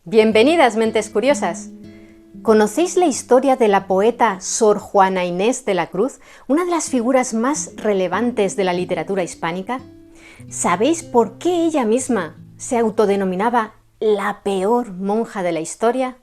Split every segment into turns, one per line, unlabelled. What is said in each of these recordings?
Bienvenidas, mentes curiosas. ¿Conocéis la historia de la poeta Sor Juana Inés de la Cruz, una de las figuras más relevantes de la literatura hispánica? ¿Sabéis por qué ella misma se autodenominaba la peor monja de la historia?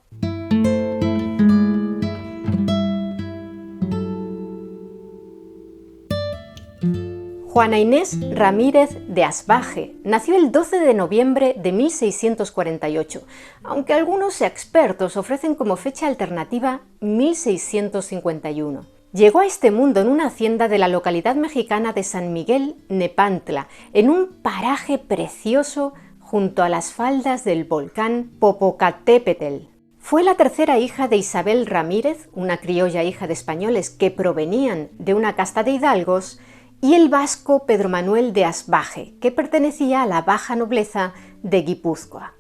Juana Inés Ramírez de Asbaje nació el 12 de noviembre de 1648, aunque algunos expertos ofrecen como fecha alternativa 1651. Llegó a este mundo en una hacienda de la localidad mexicana de San Miguel Nepantla, en un paraje precioso junto a las faldas del volcán Popocatépetl. Fue la tercera hija de Isabel Ramírez, una criolla hija de españoles que provenían de una casta de hidalgos, y el vasco Pedro Manuel de Asbaje, que pertenecía a la baja nobleza de Guipúzcoa.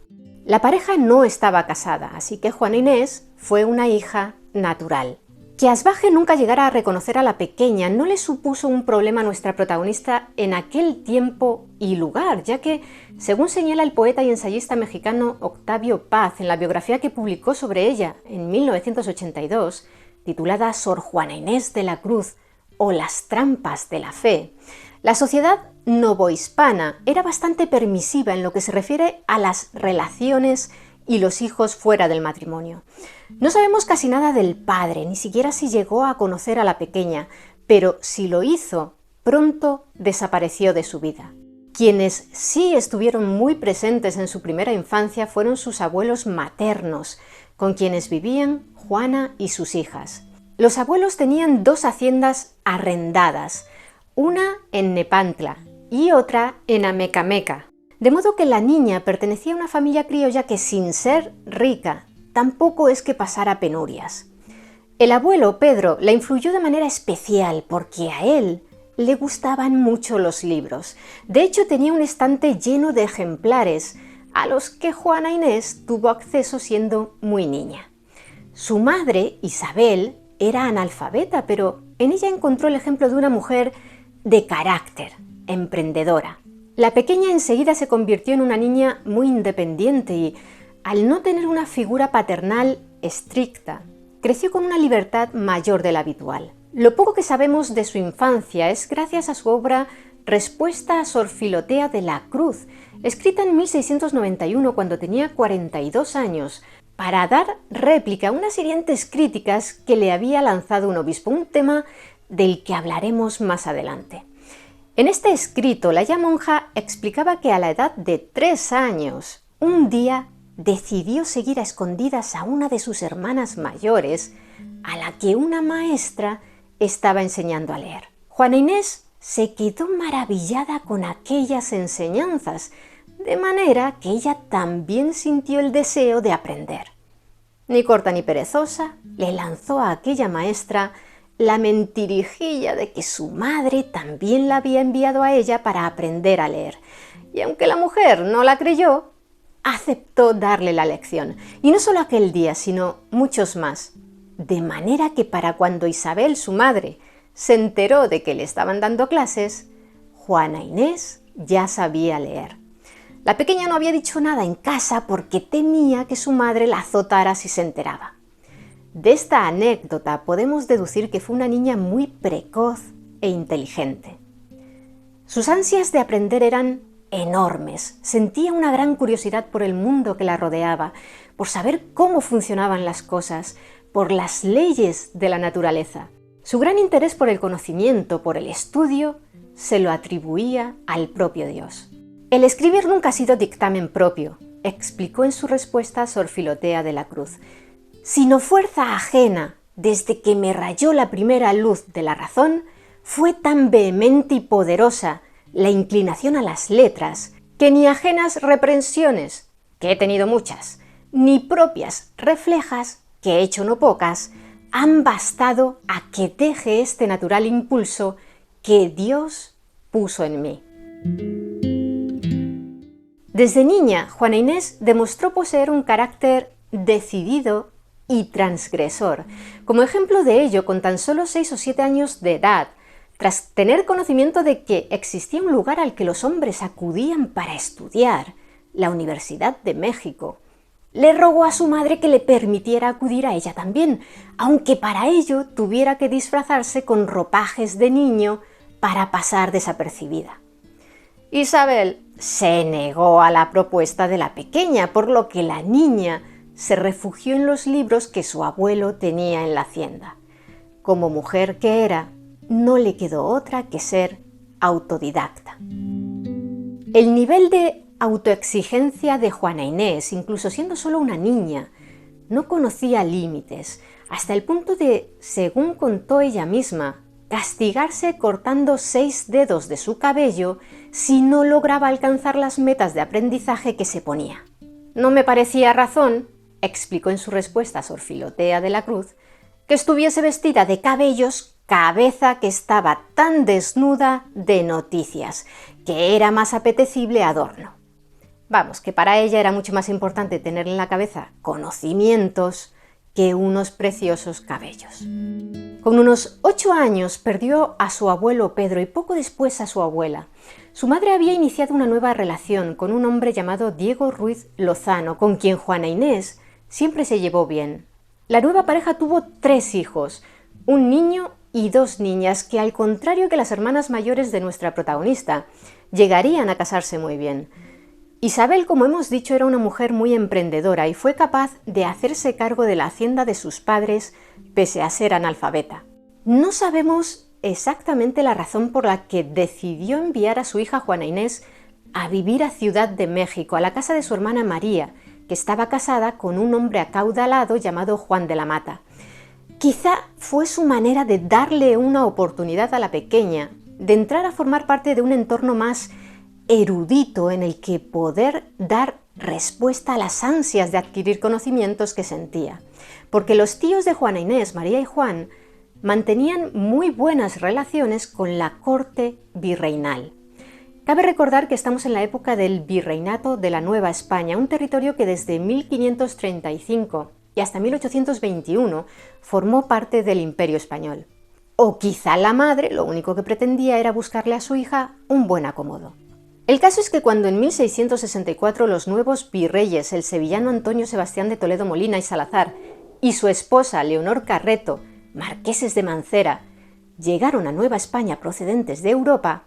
La pareja no estaba casada, así que Juana Inés fue una hija natural. Que Asbaje nunca llegara a reconocer a la pequeña no le supuso un problema a nuestra protagonista en aquel tiempo y lugar, ya que, según señala el poeta y ensayista mexicano Octavio Paz en la biografía que publicó sobre ella en 1982, titulada Sor Juana Inés de la Cruz, o las trampas de la fe, la sociedad novohispana era bastante permisiva en lo que se refiere a las relaciones y los hijos fuera del matrimonio. No sabemos casi nada del padre, ni siquiera si llegó a conocer a la pequeña, pero si lo hizo, pronto desapareció de su vida. Quienes sí estuvieron muy presentes en su primera infancia fueron sus abuelos maternos, con quienes vivían Juana y sus hijas. Los abuelos tenían dos haciendas arrendadas, una en Nepantla y otra en Amecameca, de modo que la niña pertenecía a una familia criolla que, sin ser rica, tampoco es que pasara penurias. El abuelo Pedro la influyó de manera especial porque a él le gustaban mucho los libros. De hecho, tenía un estante lleno de ejemplares, a los que Juana Inés tuvo acceso siendo muy niña. Su madre, Isabel, era analfabeta, pero en ella encontró el ejemplo de una mujer de carácter, emprendedora. La pequeña enseguida se convirtió en una niña muy independiente y, al no tener una figura paternal estricta, creció con una libertad mayor de la habitual. Lo poco que sabemos de su infancia es gracias a su obra Respuesta a Sor Filotea de la Cruz, escrita en 1691 cuando tenía 42 años, para dar réplica a unas hirientes críticas que le había lanzado un obispo, un tema del que hablaremos más adelante. En este escrito, la ya monja explicaba que a la edad de 3 años, un día decidió seguir a escondidas a una de sus hermanas mayores, a la que una maestra estaba enseñando a leer. Juana Inés se quedó maravillada con aquellas enseñanzas, de manera que ella también sintió el deseo de aprender. Ni corta ni perezosa, le lanzó a aquella maestra la mentirijilla de que su madre también la había enviado a ella para aprender a leer. Y aunque la mujer no la creyó, aceptó darle la lección. Y no solo aquel día, sino muchos más. De manera que para cuando Isabel, su madre, se enteró de que le estaban dando clases, Juana Inés ya sabía leer. La pequeña no había dicho nada en casa porque temía que su madre la azotara si se enteraba. De esta anécdota podemos deducir que fue una niña muy precoz e inteligente. Sus ansias de aprender eran enormes. Sentía una gran curiosidad por el mundo que la rodeaba, por saber cómo funcionaban las cosas, por las leyes de la naturaleza. Su gran interés por el conocimiento, por el estudio, se lo atribuía al propio Dios. El escribir nunca ha sido dictamen propio, explicó en su respuesta Sor Filotea de la Cruz, sino fuerza ajena. Desde que me rayó la primera luz de la razón, fue tan vehemente y poderosa la inclinación a las letras, que ni ajenas reprensiones, que he tenido muchas, ni propias reflejas, que he hecho no pocas, han bastado a que deje este natural impulso que Dios puso en mí. Desde niña, Juana Inés demostró poseer un carácter decidido y transgresor. Como ejemplo de ello, con tan solo 6 o 7 años de edad, tras tener conocimiento de que existía un lugar al que los hombres acudían para estudiar, la Universidad de México, Le rogó a su madre que le permitiera acudir a ella también, aunque para ello tuviera que disfrazarse con ropajes de niño para pasar desapercibida. Isabel se negó a la propuesta de la pequeña, por lo que la niña se refugió en los libros que su abuelo tenía en la hacienda. Como mujer que era, no le quedó otra que ser autodidacta. El nivel de autoexigencia de Juana Inés, incluso siendo solo una niña, no conocía límites, hasta el punto de, según contó ella misma, castigarse cortando 6 dedos de su cabello si no lograba alcanzar las metas de aprendizaje que se ponía. No me parecía razón, explicó en su respuesta a Sor Filotea de la Cruz, que estuviese vestida de cabellos, cabeza que estaba tan desnuda de noticias, que era más apetecible adorno. Vamos, que para ella era mucho más importante tener en la cabeza conocimientos que unos preciosos cabellos. Con unos 8 años perdió a su abuelo Pedro y poco después a su abuela. Su madre había iniciado una nueva relación con un hombre llamado Diego Ruiz Lozano, con quien Juana Inés siempre se llevó bien. La nueva pareja tuvo 3 hijos, un niño y 2 niñas que, al contrario que las hermanas mayores de nuestra protagonista, llegarían a casarse muy bien. Isabel, como hemos dicho, era una mujer muy emprendedora y fue capaz de hacerse cargo de la hacienda de sus padres pese a ser analfabeta. No sabemos exactamente la razón por la que decidió enviar a su hija Juana Inés a vivir a Ciudad de México, a la casa de su hermana María, que estaba casada con un hombre acaudalado llamado Juan de la Mata. Quizá fue su manera de darle una oportunidad a la pequeña, de entrar a formar parte de un entorno más erudito en el que poder dar respuesta a las ansias de adquirir conocimientos que sentía. Porque los tíos de Juana Inés, María y Juan, mantenían muy buenas relaciones con la corte virreinal. Cabe recordar que estamos en la época del Virreinato de la Nueva España, un territorio que desde 1535 y hasta 1821 formó parte del Imperio Español. O quizá la madre lo único que pretendía era buscarle a su hija un buen acomodo. El caso es que cuando en 1664 los nuevos virreyes, el sevillano Antonio Sebastián de Toledo Molina y Salazar y su esposa Leonor Carreto, marqueses de Mancera, llegaron a Nueva España procedentes de Europa,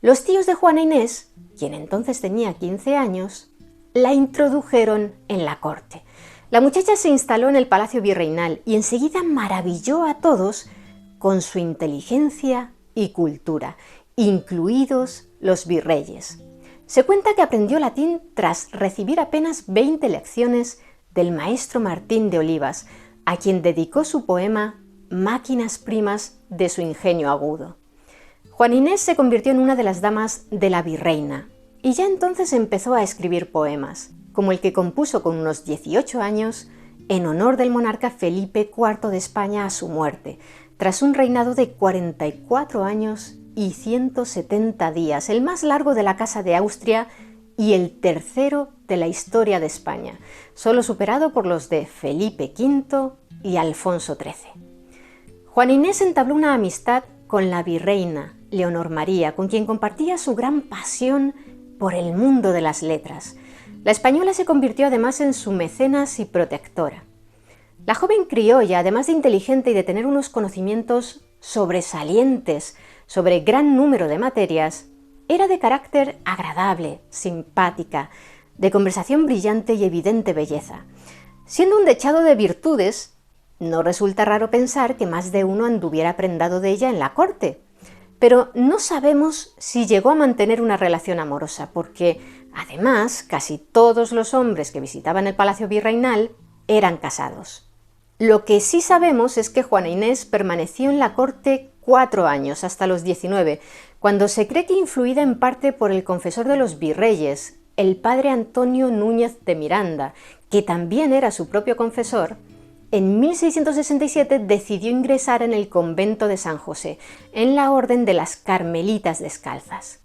los tíos de Juana Inés, quien entonces tenía 15 años, la introdujeron en la corte. La muchacha se instaló en el Palacio Virreinal y enseguida maravilló a todos con su inteligencia y cultura, incluidos los virreyes. Se cuenta que aprendió latín tras recibir apenas 20 lecciones del maestro Martín de Olivas, a quien dedicó su poema Máquinas primas de su ingenio agudo. Juana Inés se convirtió en una de las damas de la virreina y ya entonces empezó a escribir poemas, como el que compuso con unos 18 años en honor del monarca Felipe IV de España a su muerte, tras un reinado de 44 años y 170 días, el más largo de la Casa de Austria y el tercero de la historia de España, solo superado por los de Felipe V y Alfonso XIII. Juana Inés entabló una amistad con la virreina Leonor María, con quien compartía su gran pasión por el mundo de las letras. La española se convirtió además en su mecenas y protectora. La joven criolla, además de inteligente y de tener unos conocimientos sobresalientes sobre gran número de materias, era de carácter agradable, simpática, de conversación brillante y evidente belleza. Siendo un dechado de virtudes, no resulta raro pensar que más de uno anduviera prendado de ella en la corte, pero no sabemos si llegó a mantener una relación amorosa, porque, además, casi todos los hombres que visitaban el Palacio Virreinal eran casados. Lo que sí sabemos es que Juana Inés permaneció en la corte 4 años, hasta los 19, cuando se cree que influida en parte por el confesor de los virreyes, el padre Antonio Núñez de Miranda, que también era su propio confesor, en 1667 decidió ingresar en el convento de San José, en la orden de las Carmelitas Descalzas.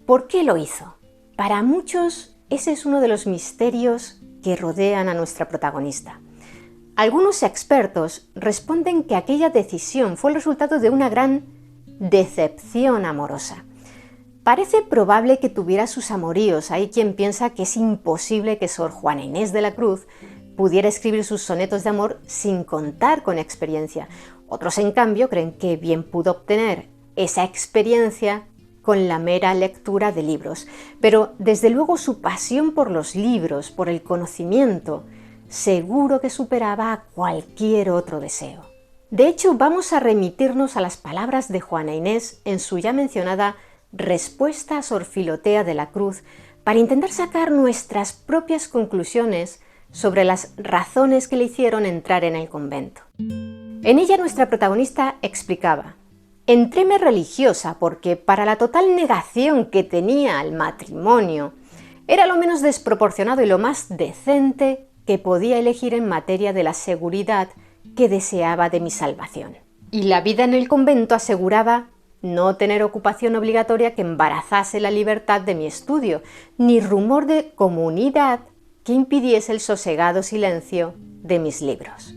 ¿Por qué lo hizo? Para muchos, ese es uno de los misterios que rodean a nuestra protagonista. Algunos expertos responden que aquella decisión fue el resultado de una gran decepción amorosa. Parece probable que tuviera sus amoríos. Hay quien piensa que es imposible que Sor Juana Inés de la Cruz pudiera escribir sus sonetos de amor sin contar con experiencia. Otros, en cambio, creen que bien pudo obtener esa experiencia con la mera lectura de libros. Pero, desde luego, su pasión por los libros, por el conocimiento, seguro que superaba a cualquier otro deseo. De hecho, vamos a remitirnos a las palabras de Juana Inés en su ya mencionada Respuesta a Sor Filotea de la Cruz, para intentar sacar nuestras propias conclusiones sobre las razones que le hicieron entrar en el convento. En ella nuestra protagonista explicaba: entréme religiosa porque para la total negación que tenía al matrimonio, era lo menos desproporcionado y lo más decente que podía elegir en materia de la seguridad que deseaba de mi salvación. Y la vida en el convento aseguraba no tener ocupación obligatoria que embarazase la libertad de mi estudio, ni rumor de comunidad que impidiese el sosegado silencio de mis libros.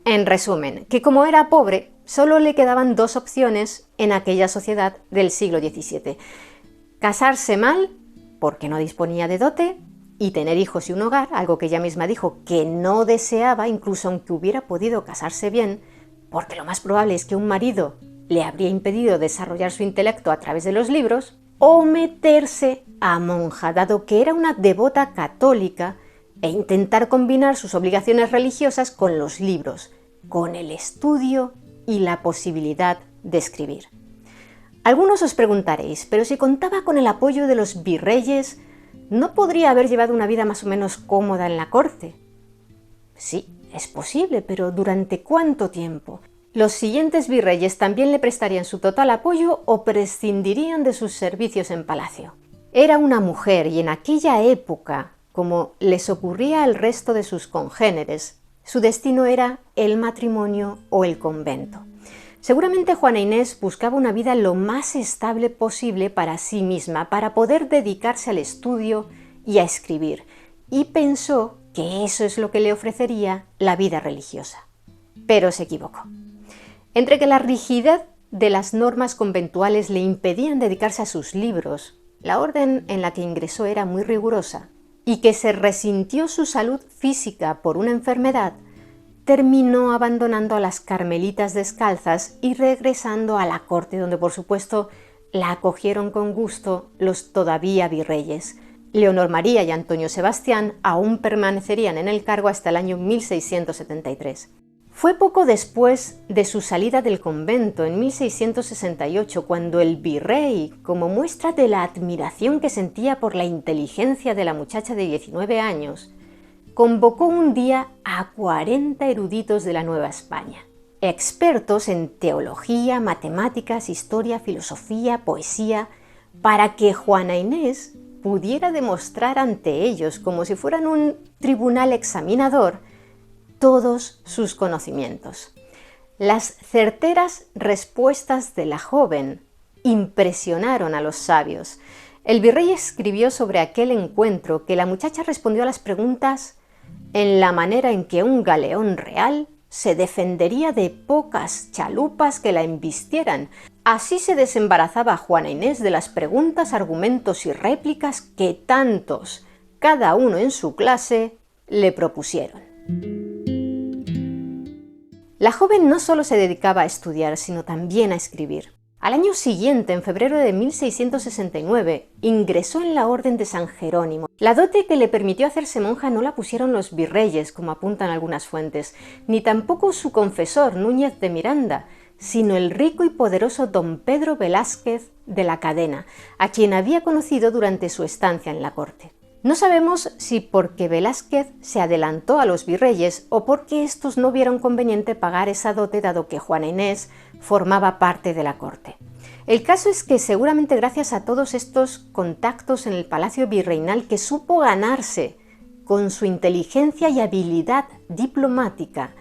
En resumen, que como era pobre, solo le quedaban dos opciones en aquella sociedad del siglo XVII: casarse mal, porque no disponía de dote, y tener hijos y un hogar, algo que ella misma dijo que no deseaba, incluso aunque hubiera podido casarse bien, porque lo más probable es que un marido le habría impedido desarrollar su intelecto a través de los libros, o meterse a monja, dado que era una devota católica, e intentar combinar sus obligaciones religiosas con los libros, con el estudio y la posibilidad de escribir. Algunos os preguntaréis, pero si contaba con el apoyo de los virreyes, ¿no podría haber llevado una vida más o menos cómoda en la corte? Sí, es posible, pero ¿durante cuánto tiempo? Los siguientes virreyes también le prestarían su total apoyo o prescindirían de sus servicios en palacio. Era una mujer y en aquella época, como les ocurría al resto de sus congéneres, su destino era el matrimonio o el convento. Seguramente Juana Inés buscaba una vida lo más estable posible para sí misma, para poder dedicarse al estudio y a escribir, y pensó que eso es lo que le ofrecería la vida religiosa. Pero se equivocó. Entre que la rigidez de las normas conventuales le impedían dedicarse a sus libros, la orden en la que ingresó era muy rigurosa, y que se resintió su salud física por una enfermedad, terminó abandonando a las carmelitas descalzas y regresando a la corte, donde por supuesto la acogieron con gusto los todavía virreyes. Leonor María y Antonio Sebastián aún permanecerían en el cargo hasta el año 1673. Fue poco después de su salida del convento, en 1668, cuando el virrey, como muestra de la admiración que sentía por la inteligencia de la muchacha de 19 años, convocó un día a 40 eruditos de la Nueva España, expertos en teología, matemáticas, historia, filosofía, poesía, para que Juana Inés pudiera demostrar ante ellos, como si fueran un tribunal examinador, todos sus conocimientos. Las certeras respuestas de la joven impresionaron a los sabios. El virrey escribió sobre aquel encuentro que la muchacha respondió a las preguntas en la manera en que un galeón real se defendería de pocas chalupas que la embistieran. Así se desembarazaba Juana Inés de las preguntas, argumentos y réplicas que tantos, cada uno en su clase, le propusieron. La joven no solo se dedicaba a estudiar, sino también a escribir. Al año siguiente, en febrero de 1669, ingresó en la Orden de San Jerónimo. La dote que le permitió hacerse monja no la pusieron los virreyes, como apuntan algunas fuentes, ni tampoco su confesor, Núñez de Miranda, sino el rico y poderoso don Pedro Velázquez de la Cadena, a quien había conocido durante su estancia en la corte. No sabemos si porque Velázquez se adelantó a los virreyes o porque estos no vieron conveniente pagar esa dote, dado que Juana Inés formaba parte de la corte. El caso es que seguramente gracias a todos estos contactos en el palacio virreinal que supo ganarse con su inteligencia y habilidad diplomática,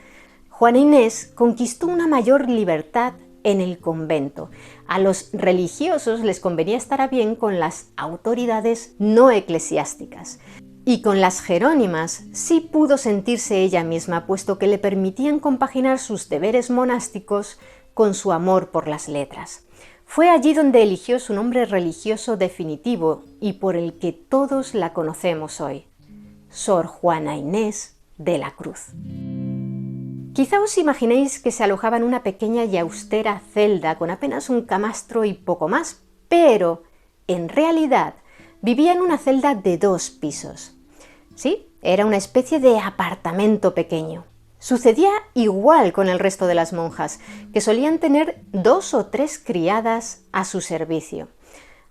Juana Inés conquistó una mayor libertad en el convento. A los religiosos les convenía estar a bien con las autoridades no eclesiásticas. Y con las jerónimas sí pudo sentirse ella misma, puesto que le permitían compaginar sus deberes monásticos con su amor por las letras. Fue allí donde eligió su nombre religioso definitivo y por el que todos la conocemos hoy, Sor Juana Inés de la Cruz. Quizá os imaginéis que se alojaba en una pequeña y austera celda con apenas un camastro y poco más, pero en realidad vivía en una celda de 2 pisos. Sí, era una especie de apartamento pequeño. Sucedía igual con el resto de las monjas, que solían tener 2 o 3 criadas a su servicio.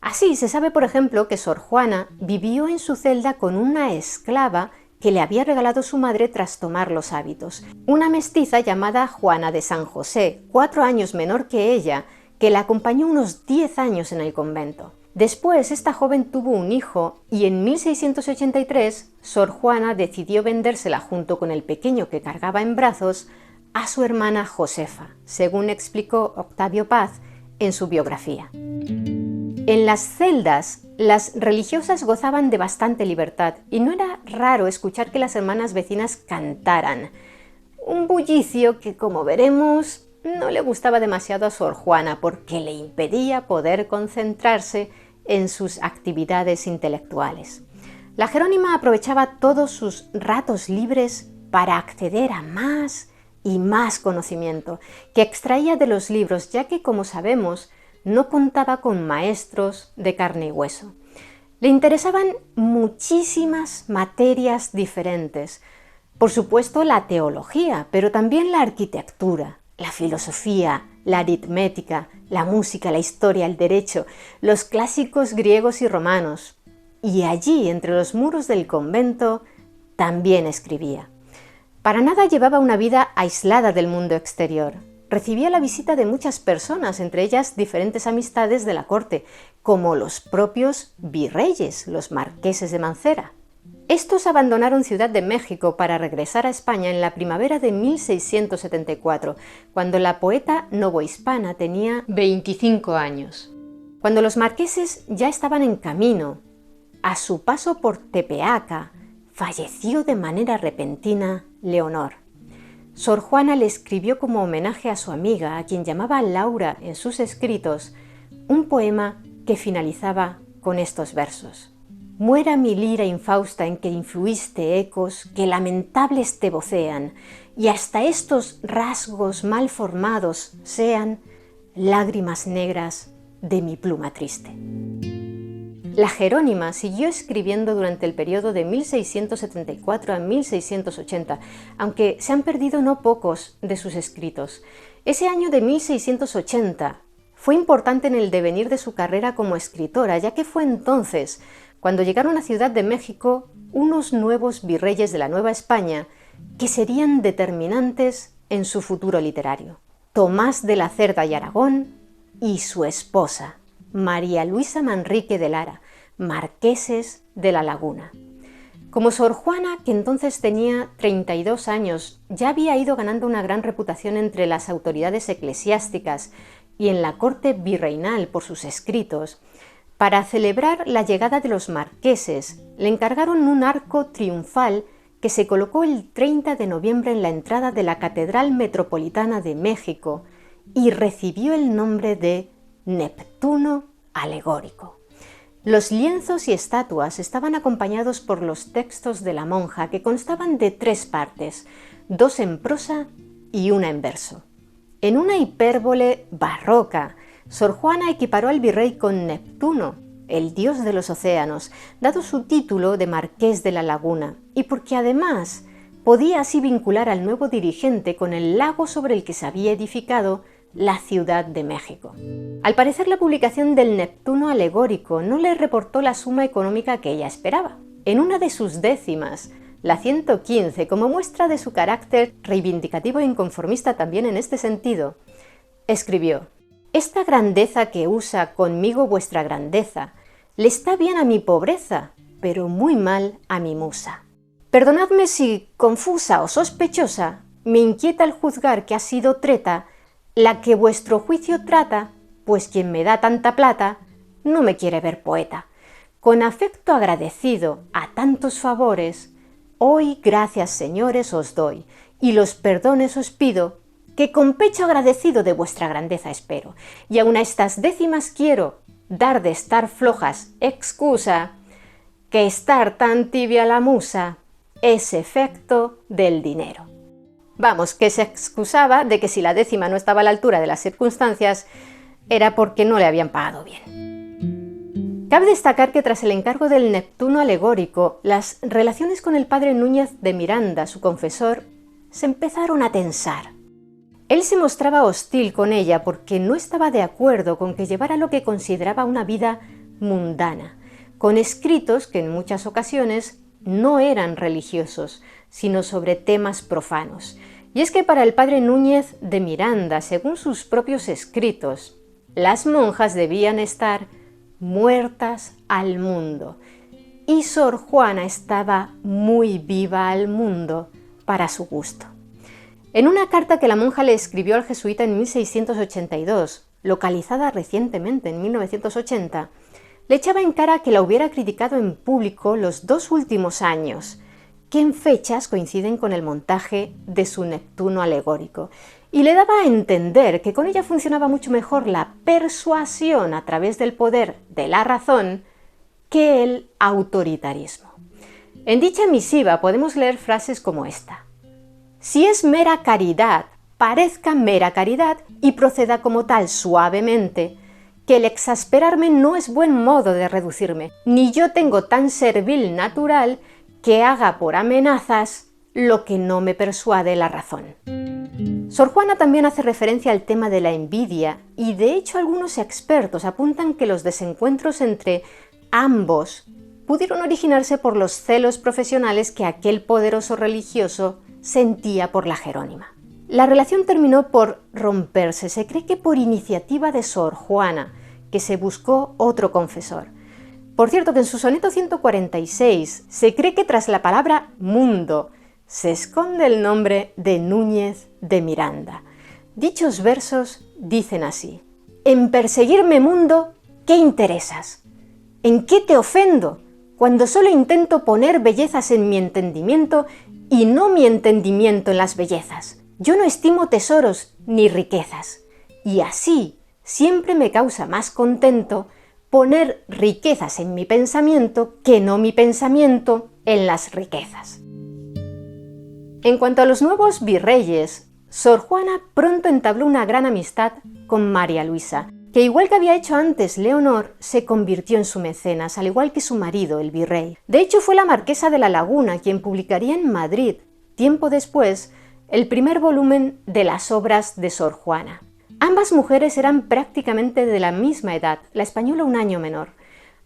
Así se sabe, por ejemplo, que Sor Juana vivió en su celda con una esclava que le había regalado su madre tras tomar los hábitos, una mestiza llamada Juana de San José, 4 años menor que ella, que la acompañó unos 10 años en el convento. Después, esta joven tuvo un hijo y en 1683 Sor Juana decidió vendérsela junto con el pequeño que cargaba en brazos a su hermana Josefa, según explicó Octavio Paz en su biografía. En las celdas, las religiosas gozaban de bastante libertad y no era raro escuchar que las hermanas vecinas cantaran, un bullicio que, como veremos, no le gustaba demasiado a Sor Juana porque le impedía poder concentrarse en sus actividades intelectuales. La jerónima aprovechaba todos sus ratos libres para acceder a más y más conocimiento que extraía de los libros, ya que, como sabemos, no contaba con maestros de carne y hueso. Le interesaban muchísimas materias diferentes. Por supuesto, la teología, pero también la arquitectura, la filosofía, la aritmética, la música, la historia, el derecho, los clásicos griegos y romanos. Y allí, entre los muros del convento, también escribía. Para nada llevaba una vida aislada del mundo exterior. Recibía la visita de muchas personas, entre ellas diferentes amistades de la corte, como los propios virreyes, los marqueses de Mancera. Estos abandonaron Ciudad de México para regresar a España en la primavera de 1674, cuando la poeta novohispana tenía 25 años. Cuando los marqueses ya estaban en camino, a su paso por Tepeaca, falleció de manera repentina Leonor. Sor Juana le escribió como homenaje a su amiga, a quien llamaba Laura en sus escritos, un poema que finalizaba con estos versos. Muera mi lira infausta en que influiste ecos que lamentables te vocean, y hasta estos rasgos mal formados sean lágrimas negras de mi pluma triste. La jerónima siguió escribiendo durante el periodo de 1674 a 1680, aunque se han perdido no pocos de sus escritos. Ese año de 1680 fue importante en el devenir de su carrera como escritora, ya que fue entonces cuando llegaron a Ciudad de México unos nuevos virreyes de la Nueva España que serían determinantes en su futuro literario. Tomás de la Cerda y Aragón y su esposa, María Luisa Manrique de Lara, marqueses de la Laguna. Como Sor Juana, que entonces tenía 32 años, ya había ido ganando una gran reputación entre las autoridades eclesiásticas y en la corte virreinal por sus escritos, para celebrar la llegada de los marqueses, le encargaron un arco triunfal que se colocó el 30 de noviembre en la entrada de la Catedral Metropolitana de México y recibió el nombre de Neptuno Alegórico. Los lienzos y estatuas estaban acompañados por los textos de la monja, que constaban de 3 partes, 2 en prosa y 1 en verso. En una hipérbole barroca, Sor Juana equiparó al virrey con Neptuno, el dios de los océanos, dado su título de Marqués de la Laguna, y porque además podía así vincular al nuevo dirigente con el lago sobre el que se había edificado la Ciudad de México. Al parecer, la publicación del Neptuno Alegórico no le reportó la suma económica que ella esperaba. En una de sus décimas, la 115, como muestra de su carácter reivindicativo e inconformista también en este sentido, escribió: «Esta grandeza que usa conmigo vuestra grandeza, le está bien a mi pobreza, pero muy mal a mi musa. Perdonadme si, confusa o sospechosa, me inquieta el juzgar que ha sido treta la que vuestro juicio trata, pues quien me da tanta plata no me quiere ver poeta. Con afecto agradecido a tantos favores, hoy gracias, señores, os doy, y los perdones os pido que con pecho agradecido de vuestra grandeza espero, y aun a estas décimas quiero dar de estar flojas excusa, que estar tan tibia la musa es efecto del dinero. Vamos, que se excusaba de que si la décima no estaba a la altura de las circunstancias, era porque no le habían pagado bien. Cabe destacar que tras el encargo del Neptuno alegórico, las relaciones con el padre Núñez de Miranda, su confesor, se empezaron a tensar. Él se mostraba hostil con ella porque no estaba de acuerdo con que llevara lo que consideraba una vida mundana, con escritos que en muchas ocasiones no eran religiosos, sino sobre temas profanos. Y es que para el padre Núñez de Miranda, según sus propios escritos, las monjas debían estar muertas al mundo, y Sor Juana estaba muy viva al mundo para su gusto. En una carta que la monja le escribió al jesuita en 1682, localizada recientemente en 1980, le echaba en cara que la hubiera criticado en público los 2 últimos años, que en fechas coinciden con el montaje de su Neptuno alegórico, y le daba a entender que con ella funcionaba mucho mejor la persuasión a través del poder de la razón que el autoritarismo. En dicha misiva podemos leer frases como esta: si es mera caridad, parezca mera caridad y proceda como tal suavemente, que el exasperarme no es buen modo de reducirme, ni yo tengo tan servil natural que haga por amenazas lo que no me persuade la razón. Sor Juana también hace referencia al tema de la envidia y de hecho algunos expertos apuntan que los desencuentros entre ambos pudieron originarse por los celos profesionales que aquel poderoso religioso sentía por la Jerónima. La relación terminó por romperse, se cree que por iniciativa de Sor Juana, que se buscó otro confesor. Por cierto que en su soneto 146 se cree que tras la palabra mundo se esconde el nombre de Núñez de Miranda. Dichos versos dicen así: en perseguirme mundo, ¿qué interesas? ¿En qué te ofendo? Cuando solo intento poner bellezas en mi entendimiento y no mi entendimiento en las bellezas. Yo no estimo tesoros ni riquezas, y así siempre me causa más contento poner riquezas en mi pensamiento que no mi pensamiento en las riquezas. En cuanto a los nuevos virreyes, Sor Juana pronto entabló una gran amistad con María Luisa, que igual que había hecho antes Leonor, se convirtió en su mecenas, al igual que su marido, el virrey. De hecho, fue la marquesa de la Laguna quien publicaría en Madrid, tiempo después, el primer volumen de las obras de Sor Juana. Ambas mujeres eran prácticamente de la misma edad, la española un año menor.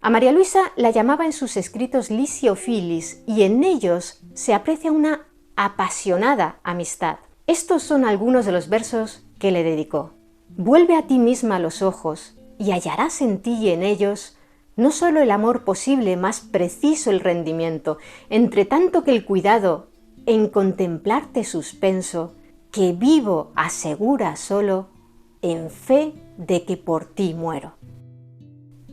A María Luisa la llamaba en sus escritos Licio Filis y en ellos se aprecia una apasionada amistad. Estos son algunos de los versos que le dedicó. Vuelve a ti misma los ojos y hallarás en ti y en ellos no solo el amor posible, más preciso el rendimiento, entre tanto que el cuidado en contemplarte suspenso, que vivo asegura solo en fe de que por ti muero.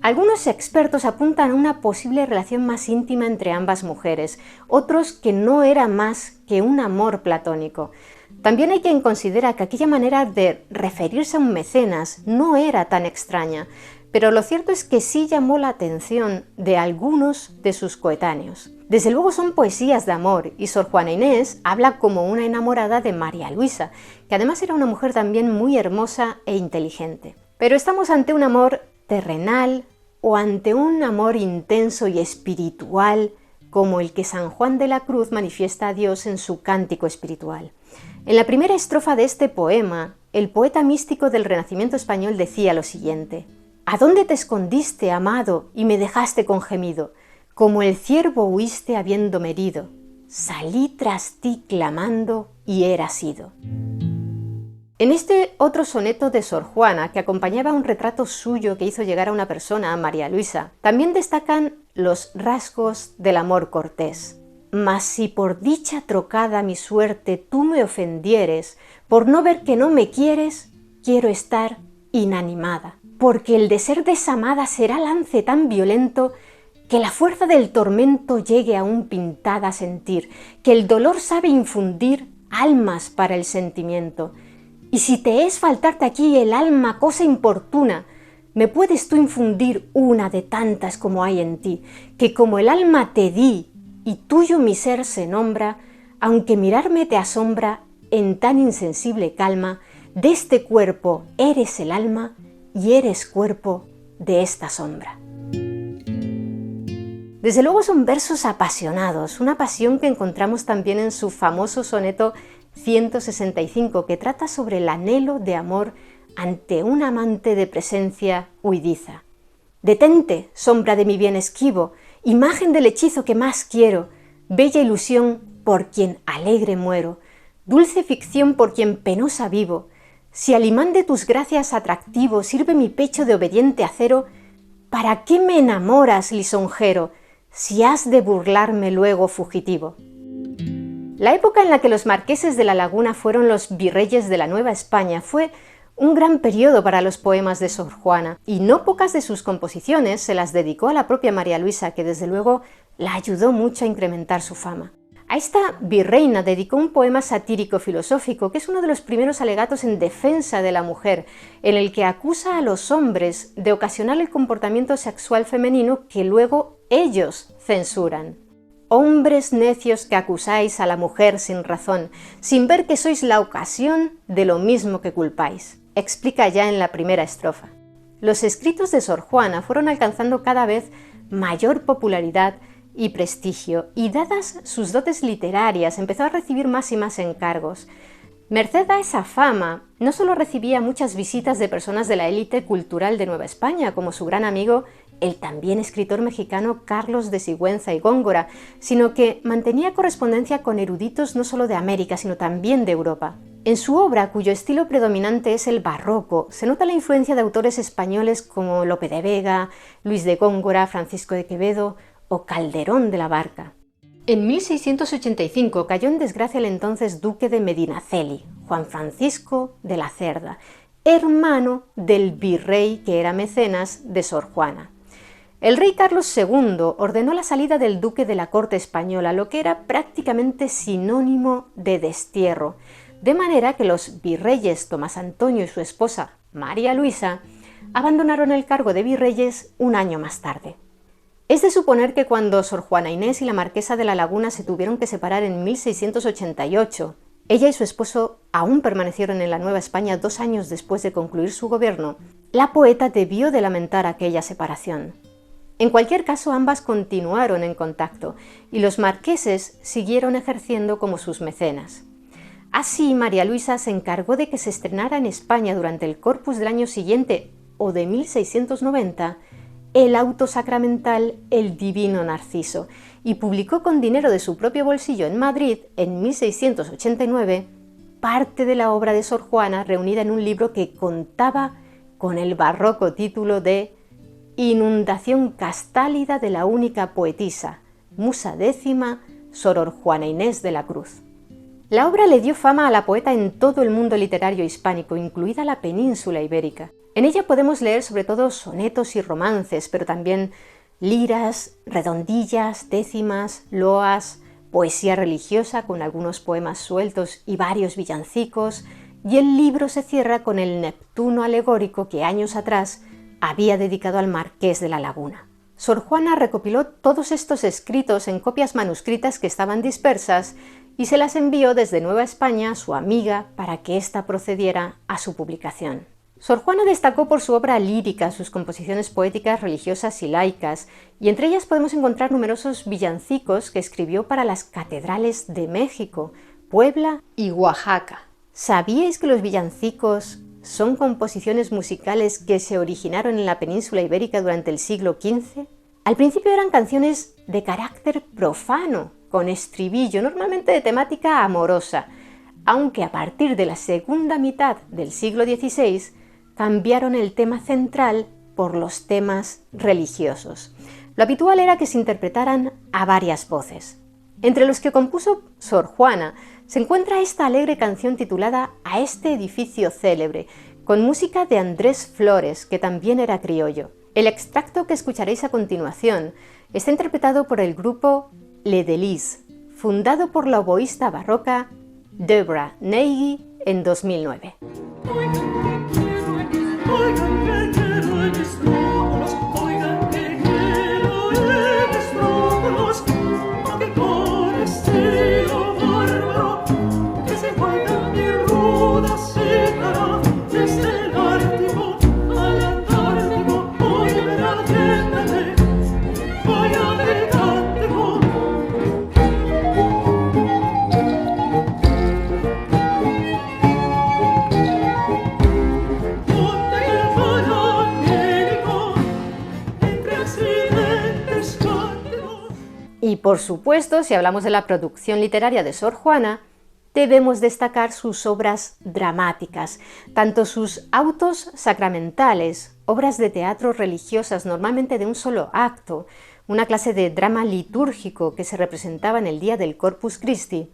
Algunos expertos apuntan a una posible relación más íntima entre ambas mujeres, otros que no era más que un amor platónico. También hay quien considera que aquella manera de referirse a un mecenas no era tan extraña, pero lo cierto es que sí llamó la atención de algunos de sus coetáneos. Desde luego son poesías de amor y Sor Juana Inés habla como una enamorada de María Luisa, que además era una mujer también muy hermosa e inteligente. Pero estamos ante un amor terrenal o ante un amor intenso y espiritual como el que San Juan de la Cruz manifiesta a Dios en su cántico espiritual. En la primera estrofa de este poema, el poeta místico del Renacimiento español decía lo siguiente: ¿a dónde te escondiste, amado, y me dejaste con gemido? Como el ciervo huiste habiéndome herido, salí tras ti clamando y era sido. En este otro soneto de Sor Juana, que acompañaba un retrato suyo que hizo llegar a una persona, a María Luisa, también destacan los rasgos del amor cortés. Mas si por dicha trocada mi suerte tú me ofendieres, por no ver que no me quieres, quiero estar inanimada, porque el de ser desamada será lance tan violento que la fuerza del tormento llegue aún pintada a sentir, que el dolor sabe infundir almas para el sentimiento, Y si te es faltarte aquí el alma cosa importuna, me puedes tú infundir una de tantas como hay en ti, que como el alma te di y tuyo mi ser se nombra, aunque mirarme te asombra en tan insensible calma, de este cuerpo eres el alma y eres cuerpo de esta sombra. Desde luego son versos apasionados, una pasión que encontramos también en su famoso soneto 165, que trata sobre el anhelo de amor ante un amante de presencia huidiza. Detente, sombra de mi bien esquivo, imagen del hechizo que más quiero, bella ilusión por quien alegre muero, dulce ficción por quien penosa vivo. Si al imán de tus gracias atractivo sirve mi pecho de obediente acero, ¿para qué me enamoras, lisonjero, si has de burlarme luego fugitivo? La época en la que los marqueses de la Laguna fueron los virreyes de la Nueva España fue un gran periodo para los poemas de Sor Juana, y no pocas de sus composiciones se las dedicó a la propia María Luisa, que desde luego la ayudó mucho a incrementar su fama. A esta virreina dedicó un poema satírico-filosófico, que es uno de los primeros alegatos en defensa de la mujer, en el que acusa a los hombres de ocasionar el comportamiento sexual femenino que luego ellos censuran. Hombres necios que acusáis a la mujer sin razón, sin ver que sois la ocasión de lo mismo que culpáis, explica ya en la primera estrofa. Los escritos de Sor Juana fueron alcanzando cada vez mayor popularidad y prestigio, y dadas sus dotes literarias empezó a recibir más y más encargos. Merced a esa fama, no solo recibía muchas visitas de personas de la élite cultural de Nueva España, como su gran amigo, el también escritor mexicano Carlos de Sigüenza y Góngora, sino que mantenía correspondencia con eruditos no solo de América, sino también de Europa. En su obra, cuyo estilo predominante es el barroco, se nota la influencia de autores españoles como Lope de Vega, Luis de Góngora, Francisco de Quevedo o Calderón de la Barca. En 1685 cayó en desgracia el entonces duque de Medinaceli, Juan Francisco de la Cerda, hermano del virrey que era mecenas de Sor Juana. El rey Carlos II ordenó la salida del duque de la corte española, lo que era prácticamente sinónimo de destierro, de manera que los virreyes Tomás Antonio y su esposa María Luisa abandonaron el cargo de virreyes un año más tarde. Es de suponer que cuando Sor Juana Inés y la marquesa de la Laguna se tuvieron que separar en 1688, ella y su esposo aún permanecieron en la Nueva España 2 años después de concluir su gobierno, la poeta debió de lamentar aquella separación. En cualquier caso, ambas continuaron en contacto y los marqueses siguieron ejerciendo como sus mecenas. Así, María Luisa se encargó de que se estrenara en España durante el Corpus del año siguiente, o de 1690, el auto sacramental El Divino Narciso, y publicó con dinero de su propio bolsillo en Madrid, en 1689, parte de la obra de Sor Juana reunida en un libro que contaba con el barroco título de Inundación castálida de la única poetisa, musa décima, Sor Juana Inés de la Cruz. La obra le dio fama a la poeta en todo el mundo literario hispánico, incluida la península ibérica. En ella podemos leer sobre todo sonetos y romances, pero también liras, redondillas, décimas, loas, poesía religiosa con algunos poemas sueltos y varios villancicos, y el libro se cierra con el Neptuno alegórico que años atrás había dedicado al marqués de la Laguna. Sor Juana recopiló todos estos escritos en copias manuscritas que estaban dispersas y se las envió desde Nueva España a su amiga para que ésta procediera a su publicación. Sor Juana destacó por su obra lírica, sus composiciones poéticas, religiosas y laicas, y entre ellas podemos encontrar numerosos villancicos que escribió para las catedrales de México, Puebla y Oaxaca. ¿Sabíais que los villancicos son composiciones musicales que se originaron en la península ibérica durante el siglo XV? Al principio eran canciones de carácter profano, con estribillo, normalmente de temática amorosa, aunque a partir de la segunda mitad del siglo XVI cambiaron el tema central por los temas religiosos. Lo habitual era que se interpretaran a varias voces. Entre los que compuso Sor Juana se encuentra esta alegre canción titulada A este edificio célebre, con música de Andrés Flores, que también era criollo. El extracto que escucharéis a continuación está interpretado por el grupo Les Délices, fundado por la oboísta barroca Debra Nagy en 2009. Y por supuesto, si hablamos de la producción literaria de Sor Juana, debemos destacar sus obras dramáticas, tanto sus autos sacramentales, obras de teatro religiosas normalmente de un solo acto, una clase de drama litúrgico que se representaba en el día del Corpus Christi,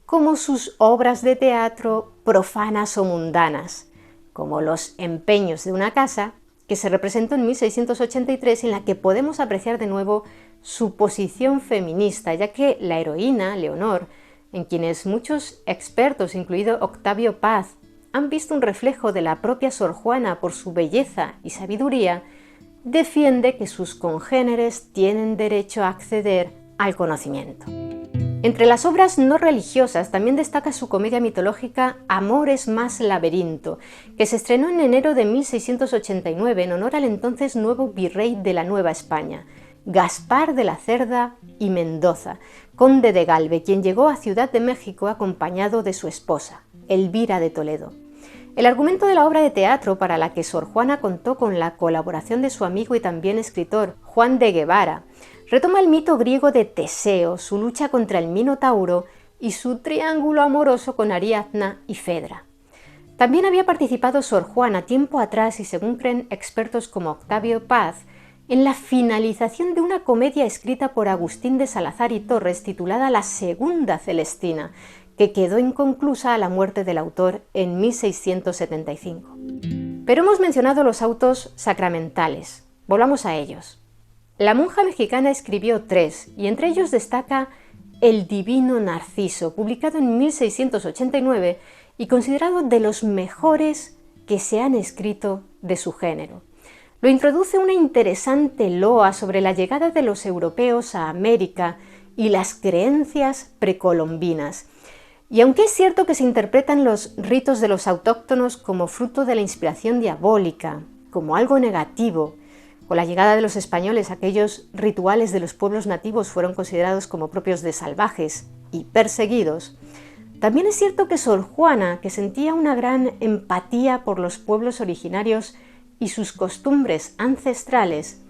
como sus obras de teatro profanas o mundanas, como Los empeños de una casa, que se representó en 1683 y en la que podemos apreciar de nuevo su posición feminista, ya que la heroína, Leonor, en quienes muchos expertos, incluido Octavio Paz, han visto un reflejo de la propia Sor Juana por su belleza y sabiduría, defiende que sus congéneres tienen derecho a acceder al conocimiento. Entre las obras no religiosas también destaca su comedia mitológica Amores más laberinto, que se estrenó en enero de 1689 en honor al entonces nuevo virrey de la Nueva España, Gaspar de la Cerda y Mendoza, conde de Galve, quien llegó a Ciudad de México acompañado de su esposa, Elvira de Toledo. El argumento de la obra de teatro, para la que Sor Juana contó con la colaboración de su amigo y también escritor Juan de Guevara, retoma el mito griego de Teseo, su lucha contra el Minotauro y su triángulo amoroso con Ariadna y Fedra. También había participado Sor Juana tiempo atrás, y según creen expertos como Octavio Paz, en la finalización de una comedia escrita por Agustín de Salazar y Torres titulada La Segunda Celestina, que quedó inconclusa a la muerte del autor en 1675. Pero hemos mencionado los autos sacramentales. Volvamos a ellos. La monja mexicana escribió 3, y entre ellos destaca El Divino Narciso, publicado en 1689 y considerado de los mejores que se han escrito de su género. Lo introduce una interesante loa sobre la llegada de los europeos a América y las creencias precolombinas. Y aunque es cierto que se interpretan los ritos de los autóctonos como fruto de la inspiración diabólica, como algo negativo, con la llegada de los españoles aquellos rituales de los pueblos nativos fueron considerados como propios de salvajes y perseguidos, también es cierto que Sor Juana, que sentía una gran empatía por los pueblos originarios y sus costumbres ancestrales,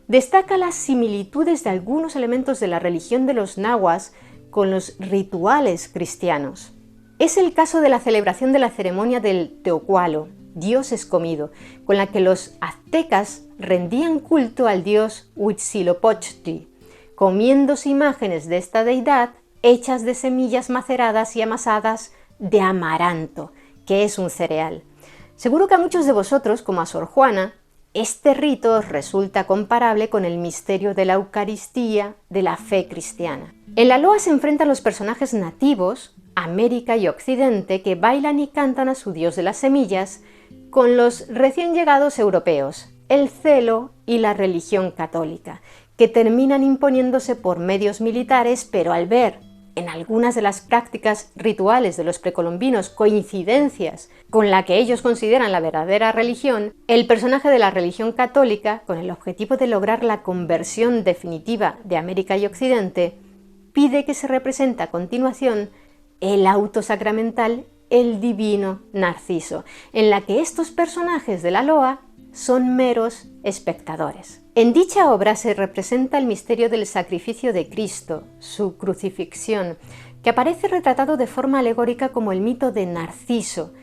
destaca las similitudes de algunos elementos de la religión de los nahuas con los rituales cristianos. Es el caso de la celebración de la ceremonia del Teocualo, Dios es comido, con la que los aztecas rendían culto al dios Huitzilopochtli, comiéndose imágenes de esta deidad hechas de semillas maceradas y amasadas de amaranto, que es un cereal. Seguro que a muchos de vosotros, como a Sor Juana, este rito os resulta comparable con el misterio de la Eucaristía de la fe cristiana. En la loa se enfrentan los personajes nativos, América y Occidente, que bailan y cantan a su dios de las semillas, con los recién llegados europeos, el celo y la religión católica, que terminan imponiéndose por medios militares, pero al ver en algunas de las prácticas rituales de los precolombinos coincidencias con la que ellos consideran la verdadera religión, el personaje de la religión católica, con el objetivo de lograr la conversión definitiva de América y Occidente, pide que se represente a continuación el auto sacramental El Divino Narciso, en la que estos personajes de la loa son meros espectadores. En dicha obra se representa el misterio del sacrificio de Cristo, su crucifixión, que aparece retratado de forma alegórica como el mito de Narciso,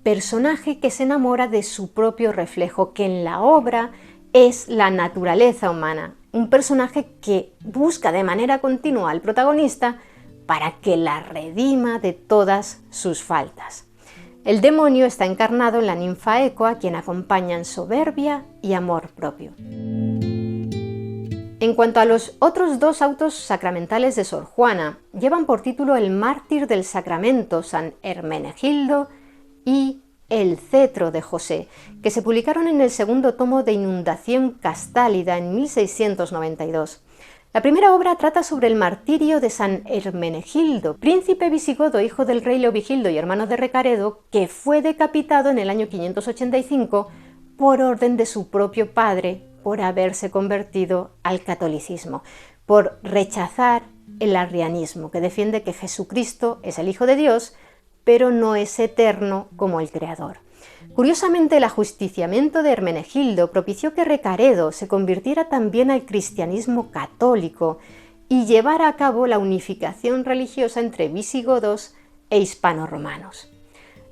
personaje que se enamora de su propio reflejo, que en la obra es la naturaleza humana, un personaje que busca de manera continua al protagonista para que la redima de todas sus faltas. El demonio está encarnado en la ninfa Eco, a quien acompañan soberbia y amor propio. En cuanto a los otros dos autos sacramentales de Sor Juana, llevan por título El mártir del sacramento, San Hermenegildo, y El cetro de José, que se publicaron en el segundo tomo de Inundación Castálida en 1692. La primera obra trata sobre el martirio de San Hermenegildo, príncipe visigodo, hijo del rey Leovigildo y hermano de Recaredo, que fue decapitado en el año 585 por orden de su propio padre por haberse convertido al catolicismo, por rechazar el arrianismo, que defiende que Jesucristo es el Hijo de Dios, pero no es eterno como el Creador. Curiosamente, el ajusticiamiento de Hermenegildo propició que Recaredo se convirtiera también al cristianismo católico y llevara a cabo la unificación religiosa entre visigodos e hispano-romanos.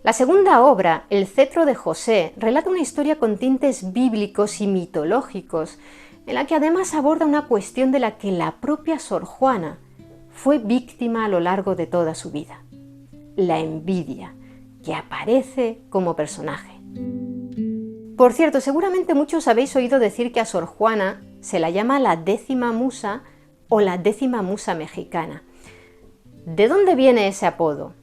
La segunda obra, El cetro de José, relata una historia con tintes bíblicos y mitológicos, en la que además aborda una cuestión de la que la propia Sor Juana fue víctima a lo largo de toda su vida: la envidia, que aparece como personaje. Por cierto, seguramente muchos habéis oído decir que a Sor Juana se la llama la 10ª musa o la 10ª musa mexicana. ¿De dónde viene ese apodo?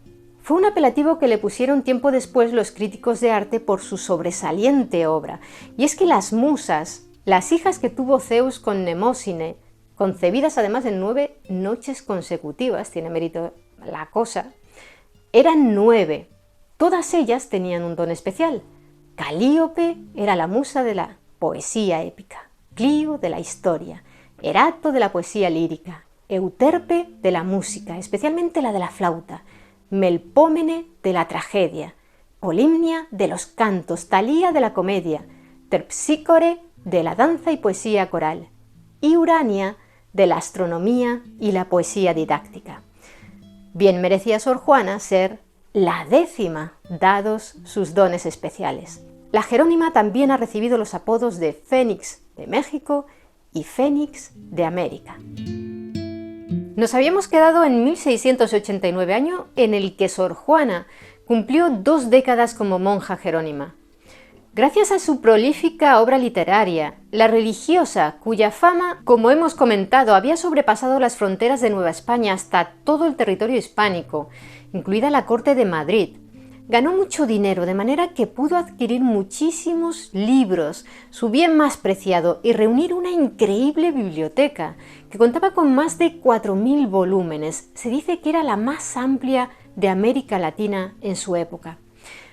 Fue un apelativo que le pusieron tiempo después los críticos de arte por su sobresaliente obra. Y es que las musas, las hijas que tuvo Zeus con Mnemósine, concebidas además en 9 noches consecutivas, tiene mérito la cosa, eran 9. Todas ellas tenían un don especial. Calíope era la musa de la poesía épica, Clio de la historia, Erato de la poesía lírica, Euterpe de la música, especialmente la de la flauta, Melpómene de la tragedia, Polimnia de los cantos, Talía de la comedia, Terpsícore de la danza y poesía coral, y Urania de la astronomía y la poesía didáctica. Bien merecía Sor Juana ser la 10ª, dados sus dones especiales. La Jerónima también ha recibido los apodos de Fénix de México y Fénix de América. Nos habíamos quedado en 1689, año en el que Sor Juana cumplió 2 décadas como monja jerónima. Gracias a su prolífica obra literaria, la religiosa, cuya fama, como hemos comentado, había sobrepasado las fronteras de Nueva España hasta todo el territorio hispánico, incluida la corte de Madrid, ganó mucho dinero, de manera que pudo adquirir muchísimos libros, su bien más preciado, y reunir una increíble biblioteca, que contaba con más de 4.000 volúmenes. Se dice que era la más amplia de América Latina en su época.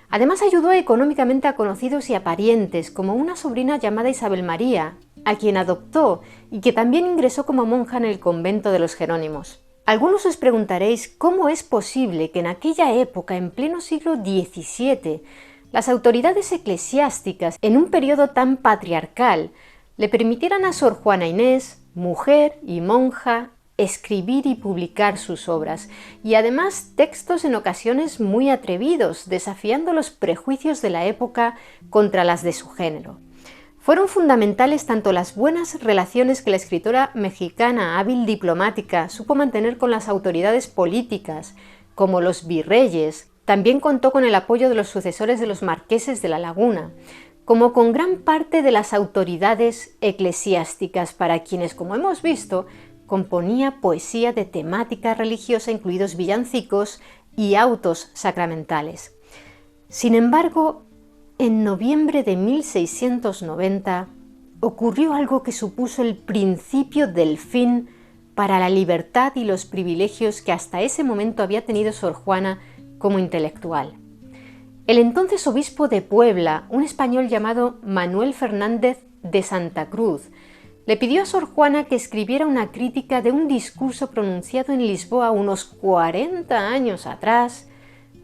Además, ayudó económicamente a conocidos y a parientes, como una sobrina llamada Isabel María, a quien adoptó y que también ingresó como monja en el convento de los Jerónimos. Algunos os preguntaréis cómo es posible que en aquella época, en pleno siglo XVII, las autoridades eclesiásticas, en un periodo tan patriarcal, le permitieran a Sor Juana Inés, mujer y monja, escribir y publicar sus obras, y además textos en ocasiones muy atrevidos, desafiando los prejuicios de la época contra las de su género. Fueron fundamentales tanto las buenas relaciones que la escritora mexicana, hábil diplomática, supo mantener con las autoridades políticas, como los virreyes. También contó con el apoyo de los sucesores de los marqueses de la Laguna, como con gran parte de las autoridades eclesiásticas, para quienes, como hemos visto, componía poesía de temática religiosa, incluidos villancicos y autos sacramentales. Sin embargo, en noviembre de 1690 ocurrió algo que supuso el principio del fin para la libertad y los privilegios que hasta ese momento había tenido Sor Juana como intelectual. El entonces obispo de Puebla, un español llamado Manuel Fernández de Santa Cruz, le pidió a Sor Juana que escribiera una crítica de un discurso pronunciado en Lisboa unos 40 años atrás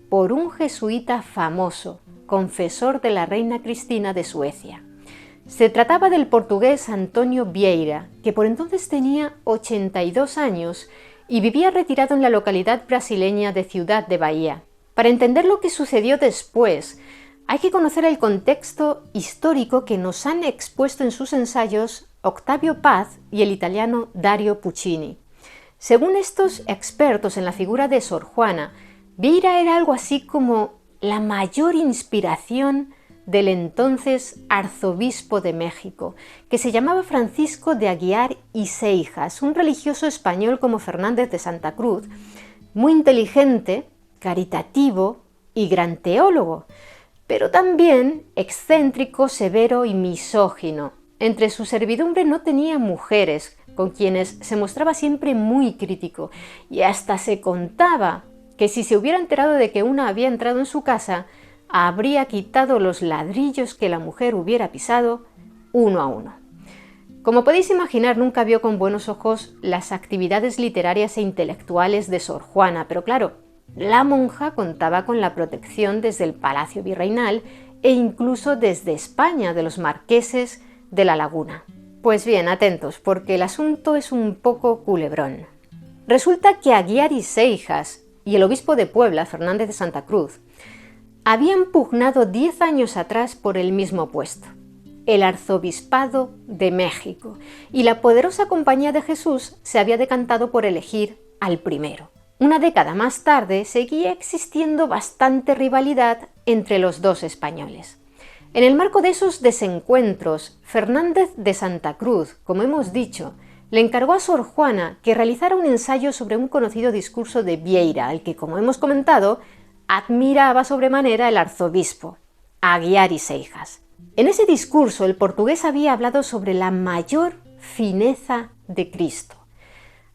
por un jesuita famoso, confesor de la reina Cristina de Suecia. Se trataba del portugués Antonio Vieira, que por entonces tenía 82 años y vivía retirado en la localidad brasileña de Ciudad de Bahía. Para entender lo que sucedió después, hay que conocer el contexto histórico que nos han expuesto en sus ensayos Octavio Paz y el italiano Dario Puccini. Según estos expertos en la figura de Sor Juana, Vieira era algo así como la mayor inspiración del entonces arzobispo de México, que se llamaba Francisco de Aguiar y Seijas, un religioso español como Fernández de Santa Cruz, muy inteligente, caritativo y gran teólogo. pero también excéntrico, severo y misógino. Entre su servidumbre no tenía mujeres, con quienes se mostraba siempre muy crítico, y hasta se contaba que si se hubiera enterado de que una había entrado en su casa, habría quitado los ladrillos que la mujer hubiera pisado uno a uno. Como podéis imaginar, nunca vio con buenos ojos las actividades literarias e intelectuales de Sor Juana, pero claro, la monja contaba con la protección desde el Palacio Virreinal e incluso desde España, de los marqueses de la Laguna. Pues bien, atentos, porque el asunto es un poco culebrón. Resulta que Aguiar y Seijas y el obispo de Puebla, Fernández de Santa Cruz, habían pugnado 10 años atrás por el mismo puesto, el arzobispado de México, y la poderosa Compañía de Jesús se había decantado por elegir al primero. Una década más tarde seguía existiendo bastante rivalidad entre los dos españoles. En el marco de esos desencuentros, Fernández de Santa Cruz, como hemos dicho, le encargó a Sor Juana que realizara un ensayo sobre un conocido discurso de Vieira, al que, como hemos comentado, admiraba sobremanera el arzobispo, Aguiar y Seijas. En ese discurso, el portugués había hablado sobre la mayor fineza de Cristo.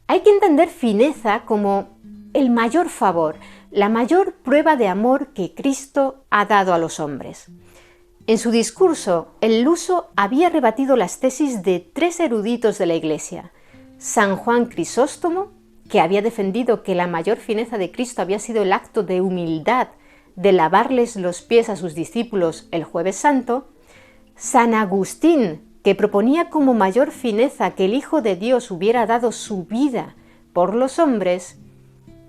Hay que entender fineza como el mayor favor, la mayor prueba de amor que Cristo ha dado a los hombres. En su discurso, el luso había rebatido las tesis de 3 eruditos de la Iglesia: San Juan Crisóstomo, que había defendido que la mayor fineza de Cristo había sido el acto de humildad de lavarles los pies a sus discípulos el Jueves Santo; San Agustín, que proponía como mayor fineza que el Hijo de Dios hubiera dado su vida por los hombres;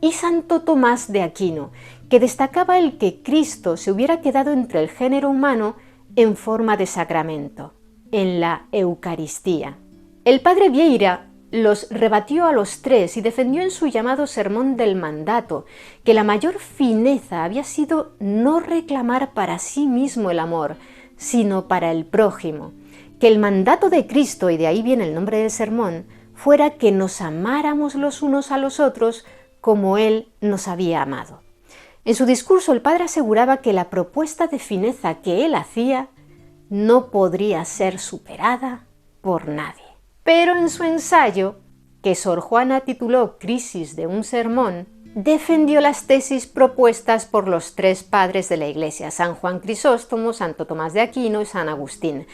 y Santo Tomás de Aquino, que destacaba el que Cristo se hubiera quedado entre el género humano en forma de sacramento, en la Eucaristía. El padre Vieira los rebatió a los 3 y defendió en su llamado Sermón del Mandato que la mayor fineza había sido no reclamar para sí mismo el amor, sino para el prójimo, que el mandato de Cristo, y de ahí viene el nombre del sermón, fuera que nos amáramos los unos a los otros como Él nos había amado. En su discurso, el padre aseguraba que la propuesta de fineza que él hacía no podría ser superada por nadie. Pero en su ensayo, que Sor Juana tituló Crisis de un sermón, defendió las tesis propuestas por los 3 padres de la Iglesia, San Juan Crisóstomo, Santo Tomás de Aquino y San Agustín,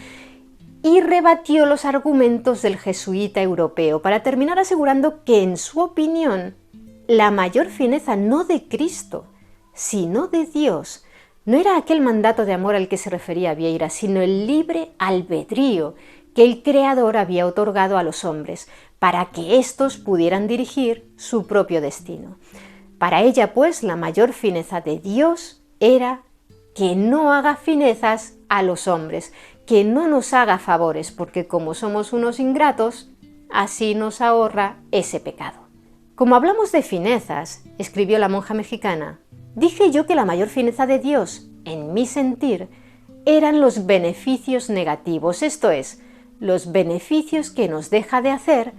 y rebatió los argumentos del jesuita europeo para terminar asegurando que, en su opinión, la mayor fineza no de Cristo, sino de Dios, no era aquel mandato de amor al que se refería Vieira, sino el libre albedrío que el Creador había otorgado a los hombres para que éstos pudieran dirigir su propio destino. Para ella, pues, la mayor fineza de Dios era que no haga finezas a los hombres, que no nos haga favores, porque como somos unos ingratos, así nos ahorra ese pecado. Como hablamos de finezas, escribió la monja mexicana, dije yo que la mayor fineza de Dios, en mi sentir, eran los beneficios negativos, esto es, los beneficios que nos deja de hacer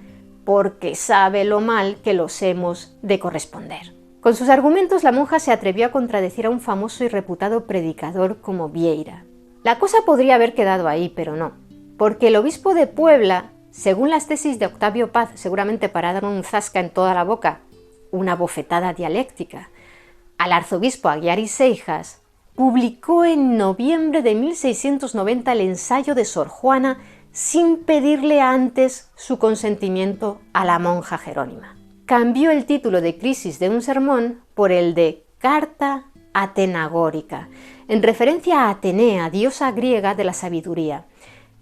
porque sabe lo mal que los hemos de corresponder. Con sus argumentos, la monja se atrevió a contradecir a un famoso y reputado predicador como Vieira. La cosa podría haber quedado ahí, pero no, porque el obispo de Puebla, según las tesis de Octavio Paz, seguramente para dar un zasca en toda la boca, una bofetada dialéctica, al arzobispo Aguiar y Seijas, publicó en noviembre de 1690 el ensayo de Sor Juana sin pedirle antes su consentimiento a la monja Jerónima. Cambió el título de Crisis de un sermón por el de Carta Atenagórica, en referencia a Atenea, diosa griega de la sabiduría,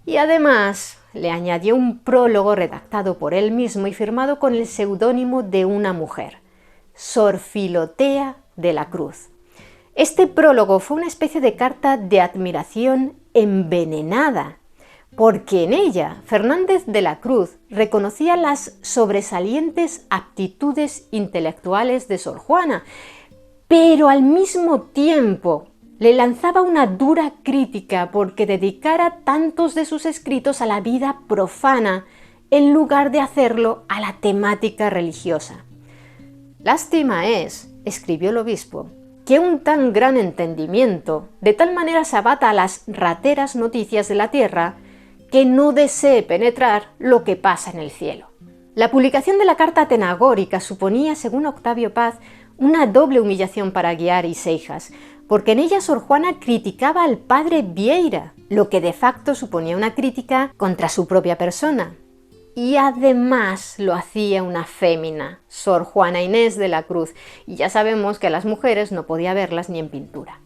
y además le añadió un prólogo redactado por él mismo y firmado con el seudónimo de una mujer, Sor Filotea de la Cruz. Este prólogo fue una especie de carta de admiración envenenada, porque en ella Fernández de la Cruz reconocía las sobresalientes aptitudes intelectuales de Sor Juana, pero al mismo tiempo le lanzaba una dura crítica porque dedicara tantos de sus escritos a la vida profana en lugar de hacerlo a la temática religiosa. Lástima es, escribió el obispo, que un tan gran entendimiento de tal manera se abata a las rateras noticias de la tierra que no desee penetrar lo que pasa en el cielo. La publicación de la carta atenagórica suponía, según Octavio Paz, una doble humillación para Aguiar y Seijas, porque en ella Sor Juana criticaba al padre Vieira, lo que de facto suponía una crítica contra su propia persona. Y además lo hacía una fémina, Sor Juana Inés de la Cruz, y ya sabemos que a las mujeres no podía verlas ni en pintura.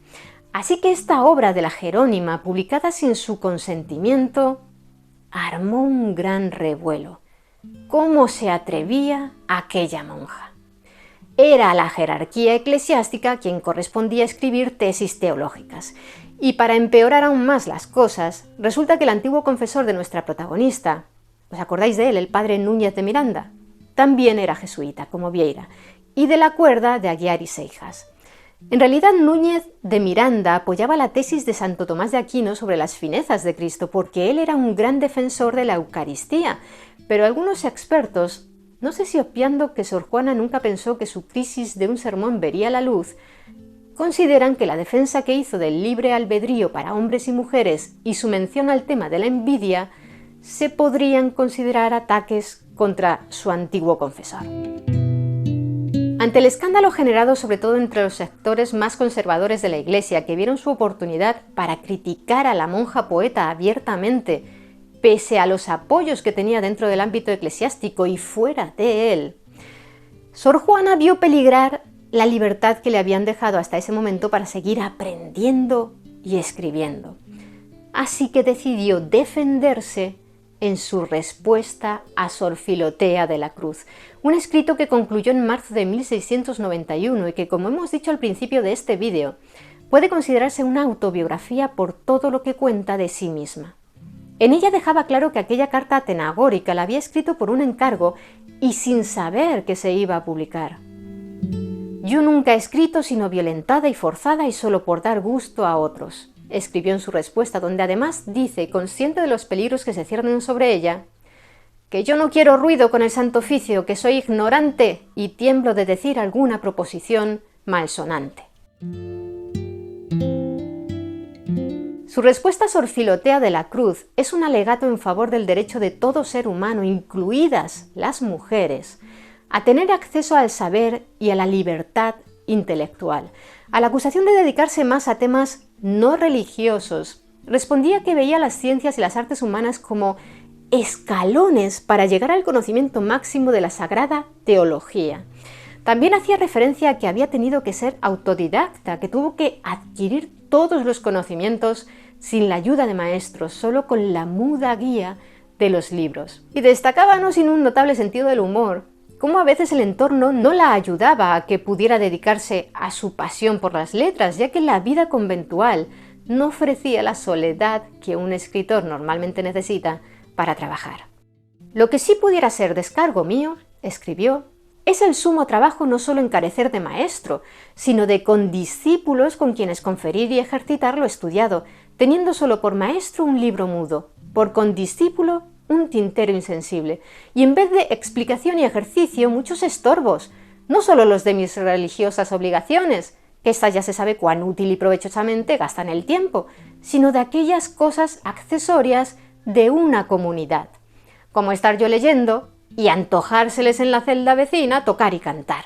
Así que esta obra de la Jerónima, publicada sin su consentimiento, armó un gran revuelo. ¿Cómo se atrevía aquella monja? Era la jerarquía eclesiástica quien correspondía escribir tesis teológicas. Y para empeorar aún más las cosas, resulta que el antiguo confesor de nuestra protagonista, ¿os acordáis de él, el padre Núñez de Miranda? También era jesuita, como Vieira, y de la cuerda de Aguiar y Seijas. En realidad, Núñez de Miranda apoyaba la tesis de Santo Tomás de Aquino sobre las finezas de Cristo, porque él era un gran defensor de la Eucaristía, pero algunos expertos, no sé si obviando que Sor Juana nunca pensó que su crisis de un sermón vería la luz, consideran que la defensa que hizo del libre albedrío para hombres y mujeres y su mención al tema de la envidia se podrían considerar ataques contra su antiguo confesor. Ante el escándalo generado sobre todo entre los sectores más conservadores de la Iglesia, que vieron su oportunidad para criticar a la monja poeta abiertamente, pese a los apoyos que tenía dentro del ámbito eclesiástico y fuera de él, Sor Juana vio peligrar la libertad que le habían dejado hasta ese momento para seguir aprendiendo y escribiendo. Así que decidió defenderse en su respuesta a Sor Filotea de la Cruz, un escrito que concluyó en marzo de 1691 y que, como hemos dicho al principio de este vídeo, puede considerarse una autobiografía por todo lo que cuenta de sí misma. En ella dejaba claro que aquella carta atenagórica la había escrito por un encargo y sin saber que se iba a publicar. «Yo nunca he escrito sino violentada y forzada y solo por dar gusto a otros», escribió en su respuesta, donde además dice, consciente de los peligros que se ciernen sobre ella, que yo no quiero ruido con el santo oficio, que soy ignorante y tiemblo de decir alguna proposición malsonante. Su respuesta a Sor Filotea de la Cruz es un alegato en favor del derecho de todo ser humano, incluidas las mujeres, a tener acceso al saber y a la libertad intelectual. A la acusación de dedicarse más a temas no religiosos, respondía que veía las ciencias y las artes humanas como escalones para llegar al conocimiento máximo de la sagrada teología. También hacía referencia a que había tenido que ser autodidacta, que tuvo que adquirir todos los conocimientos sin la ayuda de maestros, solo con la muda guía de los libros. Y destacaba, no sin un notable sentido del humor, cómo a veces el entorno no la ayudaba a que pudiera dedicarse a su pasión por las letras, ya que la vida conventual no ofrecía la soledad que un escritor normalmente necesita para trabajar. Lo que sí pudiera ser descargo mío, escribió, es el sumo trabajo no solo en carecer de maestro, sino de condiscípulos con quienes conferir y ejercitar lo estudiado, teniendo solo por maestro un libro mudo, por condiscípulo un tintero insensible, y en vez de explicación y ejercicio muchos estorbos, no solo los de mis religiosas obligaciones, que estas ya se sabe cuán útil y provechosamente gastan el tiempo, sino de aquellas cosas accesorias de una comunidad, como estar yo leyendo y antojárseles en la celda vecina tocar y cantar,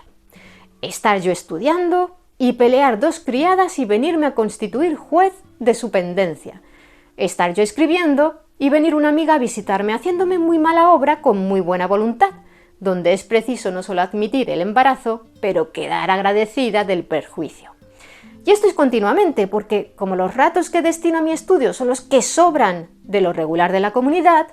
estar yo estudiando y pelear dos criadas y venirme a constituir juez de su pendencia, estar yo escribiendo y venir una amiga a visitarme haciéndome muy mala obra con muy buena voluntad, donde es preciso no solo admitir el embarazo, pero quedar agradecida del perjuicio. Y esto es continuamente, porque como los ratos que destino a mi estudio son los que sobran de lo regular de la comunidad,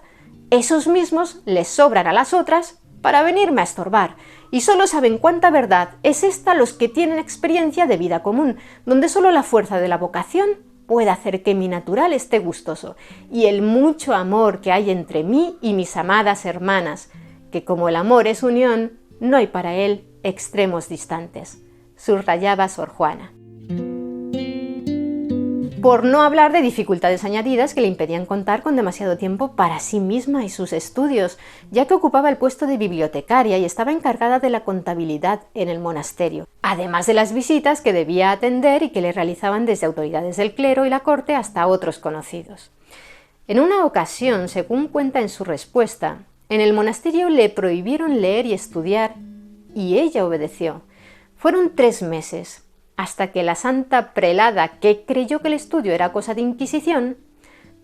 esos mismos les sobran a las otras para venirme a estorbar, y solo saben cuánta verdad es esta los que tienen experiencia de vida común, donde solo la fuerza de la vocación puede hacer que mi natural esté gustoso, y el mucho amor que hay entre mí y mis amadas hermanas, que como el amor es unión, no hay para él extremos distantes, subrayaba Sor Juana. por no hablar de dificultades añadidas que le impedían contar con demasiado tiempo para sí misma y sus estudios, ya que ocupaba el puesto de bibliotecaria y estaba encargada de la contabilidad en el monasterio, además de las visitas que debía atender y que le realizaban desde autoridades del clero y la corte hasta otros conocidos. En una ocasión, según cuenta en su respuesta, en el monasterio le prohibieron leer y estudiar, y ella obedeció. Fueron 3 meses, hasta que la santa prelada, que creyó que el estudio era cosa de Inquisición,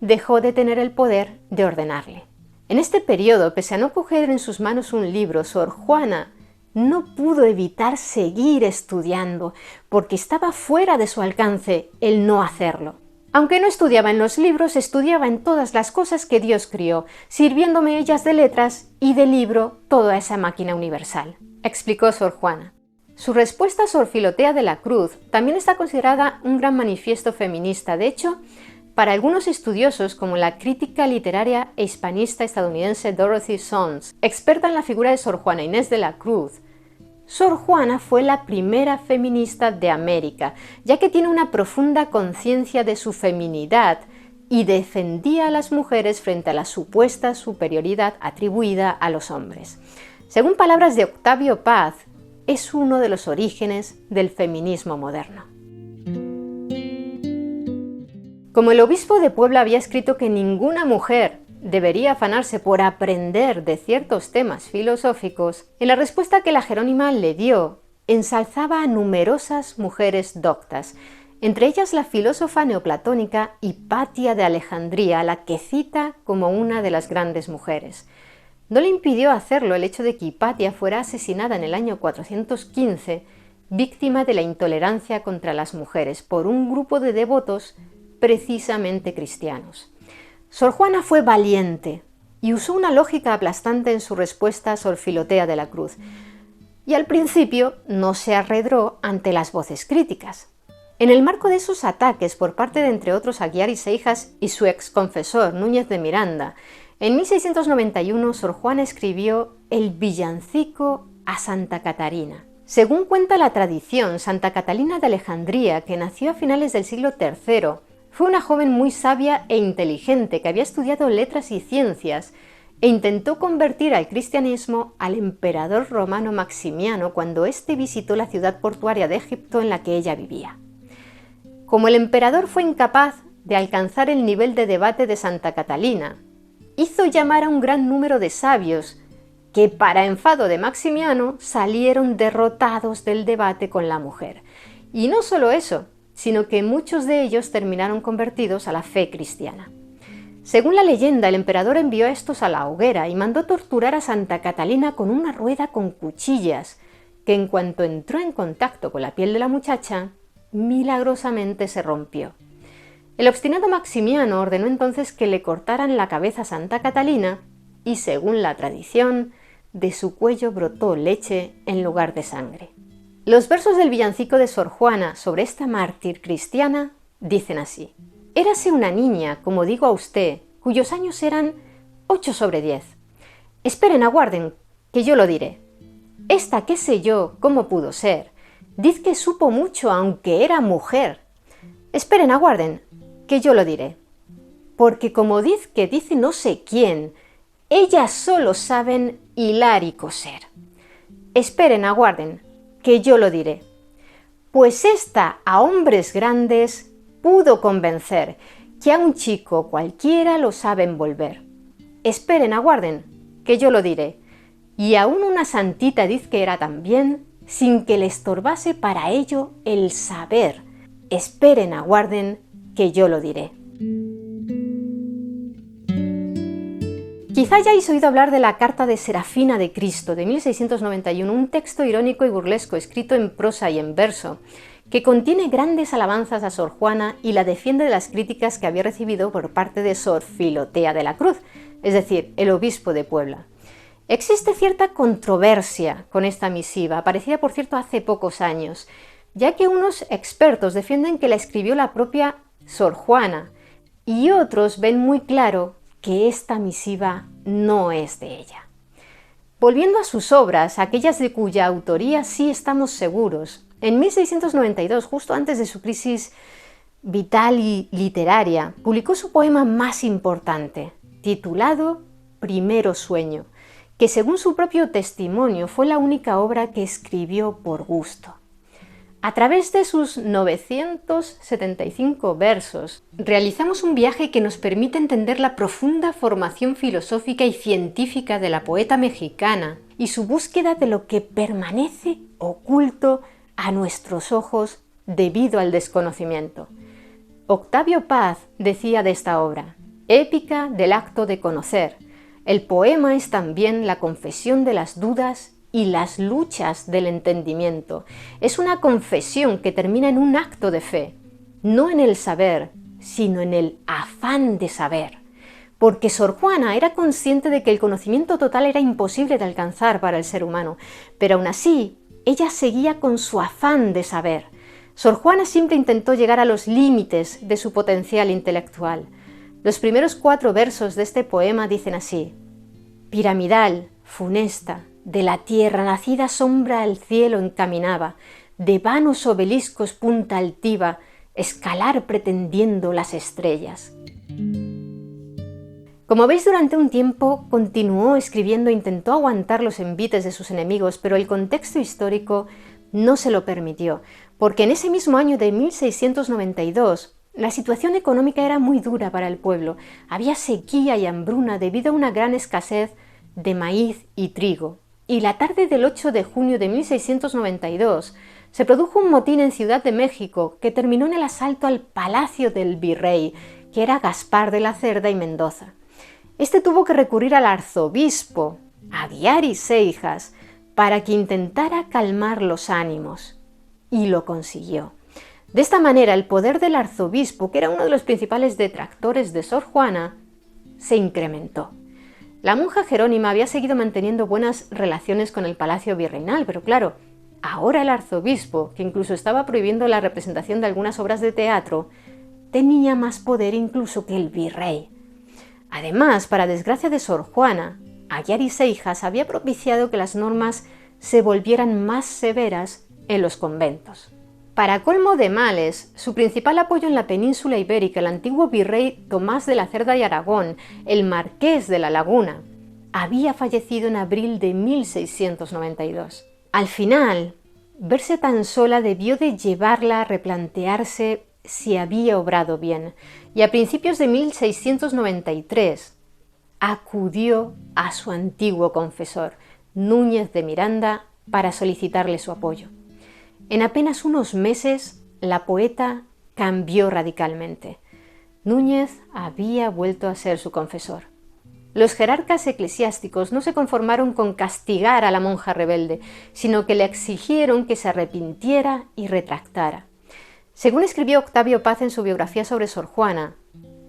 dejó de tener el poder de ordenarle. En este periodo, pese a no coger en sus manos un libro, Sor Juana no pudo evitar seguir estudiando, porque estaba fuera de su alcance el no hacerlo. Aunque no estudiaba en los libros, estudiaba en todas las cosas que Dios crió, sirviéndome ellas de letras y de libro toda esa máquina universal, explicó Sor Juana. Su respuesta a Sor Filotea de la Cruz también está considerada un gran manifiesto feminista. De hecho, para algunos estudiosos, como la crítica literaria e hispanista estadounidense Dorothy Sons, experta en la figura de Sor Juana Inés de la Cruz, Sor Juana fue la primera feminista de América, ya que tiene una profunda conciencia de su feminidad y defendía a las mujeres frente a la supuesta superioridad atribuida a los hombres. Según palabras de Octavio Paz, es uno de los orígenes del feminismo moderno. Como el obispo de Puebla había escrito que ninguna mujer debería afanarse por aprender de ciertos temas filosóficos, en la respuesta que la Jerónima le dio, ensalzaba a numerosas mujeres doctas, entre ellas la filósofa neoplatónica Hipatia de Alejandría, a la que cita como una de las grandes mujeres. No le impidió hacerlo el hecho de que Hipatia fuera asesinada en el año 415, víctima de la intolerancia contra las mujeres, por un grupo de devotos precisamente cristianos. Sor Juana fue valiente y usó una lógica aplastante en su respuesta a Sor Filotea de la Cruz, y al principio no se arredró ante las voces críticas. En el marco de esos ataques por parte de, entre otros, Aguiar y Seijas y su exconfesor Núñez de Miranda, en 1691 Sor Juana escribió el villancico a Santa Catarina. Según cuenta la tradición, Santa Catalina de Alejandría, que nació a finales del siglo III, fue una joven muy sabia e inteligente que había estudiado letras y ciencias e intentó convertir al cristianismo al emperador romano Maximiano cuando éste visitó la ciudad portuaria de Egipto en la que ella vivía. Como el emperador fue incapaz de alcanzar el nivel de debate de Santa Catalina, hizo llamar a un gran número de sabios que, para enfado de Maximiano, salieron derrotados del debate con la mujer. Y no solo eso, sino que muchos de ellos terminaron convertidos a la fe cristiana. Según la leyenda, el emperador envió a estos a la hoguera y mandó torturar a Santa Catalina con una rueda con cuchillas, que en cuanto entró en contacto con la piel de la muchacha, milagrosamente se rompió. El obstinado Maximiano ordenó entonces que le cortaran la cabeza a Santa Catalina y, según la tradición, de su cuello brotó leche en lugar de sangre. Los versos del villancico de Sor Juana sobre esta mártir cristiana dicen así: Érase una niña, como digo a usted, cuyos años eran 8 sobre 10. Esperen, aguarden, que yo lo diré. Esta, qué sé yo, cómo pudo ser. Diz que supo mucho, aunque era mujer. Esperen, aguarden, que yo lo diré. Porque como diz que dice no sé quién, ellas solo saben hilar y coser. Esperen, aguarden, que yo lo diré. Pues esta a hombres grandes pudo convencer, que a un chico cualquiera lo sabe envolver. Esperen, aguarden, que yo lo diré. Y aún una santita diz que era también, sin que le estorbase para ello el saber. Esperen, aguarden, que yo lo diré. Quizá hayáis oído hablar de la Carta de Serafina de Cristo de 1691, un texto irónico y burlesco escrito en prosa y en verso, que contiene grandes alabanzas a Sor Juana y la defiende de las críticas que había recibido por parte de Sor Filotea de la Cruz, es decir, el obispo de Puebla. Existe cierta controversia con esta misiva, aparecida por cierto hace pocos años, ya que unos expertos defienden que la escribió la propia Sor Juana y otros ven muy claro que esta misiva no es de ella. Volviendo a sus obras, aquellas de cuya autoría sí estamos seguros, en 1692, justo antes de su crisis vital y literaria, publicó su poema más importante, titulado Primero sueño, que según su propio testimonio fue la única obra que escribió por gusto. A través de sus 975 versos, realizamos un viaje que nos permite entender la profunda formación filosófica y científica de la poeta mexicana y su búsqueda de lo que permanece oculto a nuestros ojos debido al desconocimiento. Octavio Paz decía de esta obra: épica del acto de conocer. El poema es también la confesión de las dudas y las luchas del entendimiento. Es una confesión que termina en un acto de fe, no en el saber, sino en el afán de saber. Porque Sor Juana era consciente de que el conocimiento total era imposible de alcanzar para el ser humano, pero aún así, ella seguía con su afán de saber. Sor Juana siempre intentó llegar a los límites de su potencial intelectual. Los primeros 4 versos de este poema dicen así: piramidal, funesta, de la tierra nacida sombra al cielo encaminaba, de vanos obeliscos punta altiva, escalar pretendiendo las estrellas. Como veis, durante un tiempo continuó escribiendo e intentó aguantar los envites de sus enemigos, pero el contexto histórico no se lo permitió, porque en ese mismo año de 1692 la situación económica era muy dura para el pueblo. Había sequía y hambruna debido a una gran escasez de maíz y trigo. Y la tarde del 8 de junio de 1692 se produjo un motín en Ciudad de México que terminó en el asalto al palacio del virrey, que era Gaspar de la Cerda y Mendoza. Este tuvo que recurrir al arzobispo, Aguiar y Seijas, para que intentara calmar los ánimos. Y lo consiguió. De esta manera, el poder del arzobispo, que era uno de los principales detractores de Sor Juana, se incrementó. La monja Jerónima había seguido manteniendo buenas relaciones con el palacio virreinal, pero claro, ahora el arzobispo, que incluso estaba prohibiendo la representación de algunas obras de teatro, tenía más poder incluso que el virrey. Además, para desgracia de Sor Juana, Aguiar y Seijas había propiciado que las normas se volvieran más severas en los conventos. Para colmo de males, su principal apoyo en la península ibérica, el antiguo virrey Tomás de la Cerda y Aragón, el marqués de la Laguna, había fallecido en abril de 1692. Al final, verse tan sola debió de llevarla a replantearse si había obrado bien, y a principios de 1693 acudió a su antiguo confesor, Núñez de Miranda, para solicitarle su apoyo. En apenas unos meses, la poeta cambió radicalmente. Núñez había vuelto a ser su confesor. Los jerarcas eclesiásticos no se conformaron con castigar a la monja rebelde, sino que le exigieron que se arrepintiera y retractara. Según escribió Octavio Paz en su biografía sobre Sor Juana,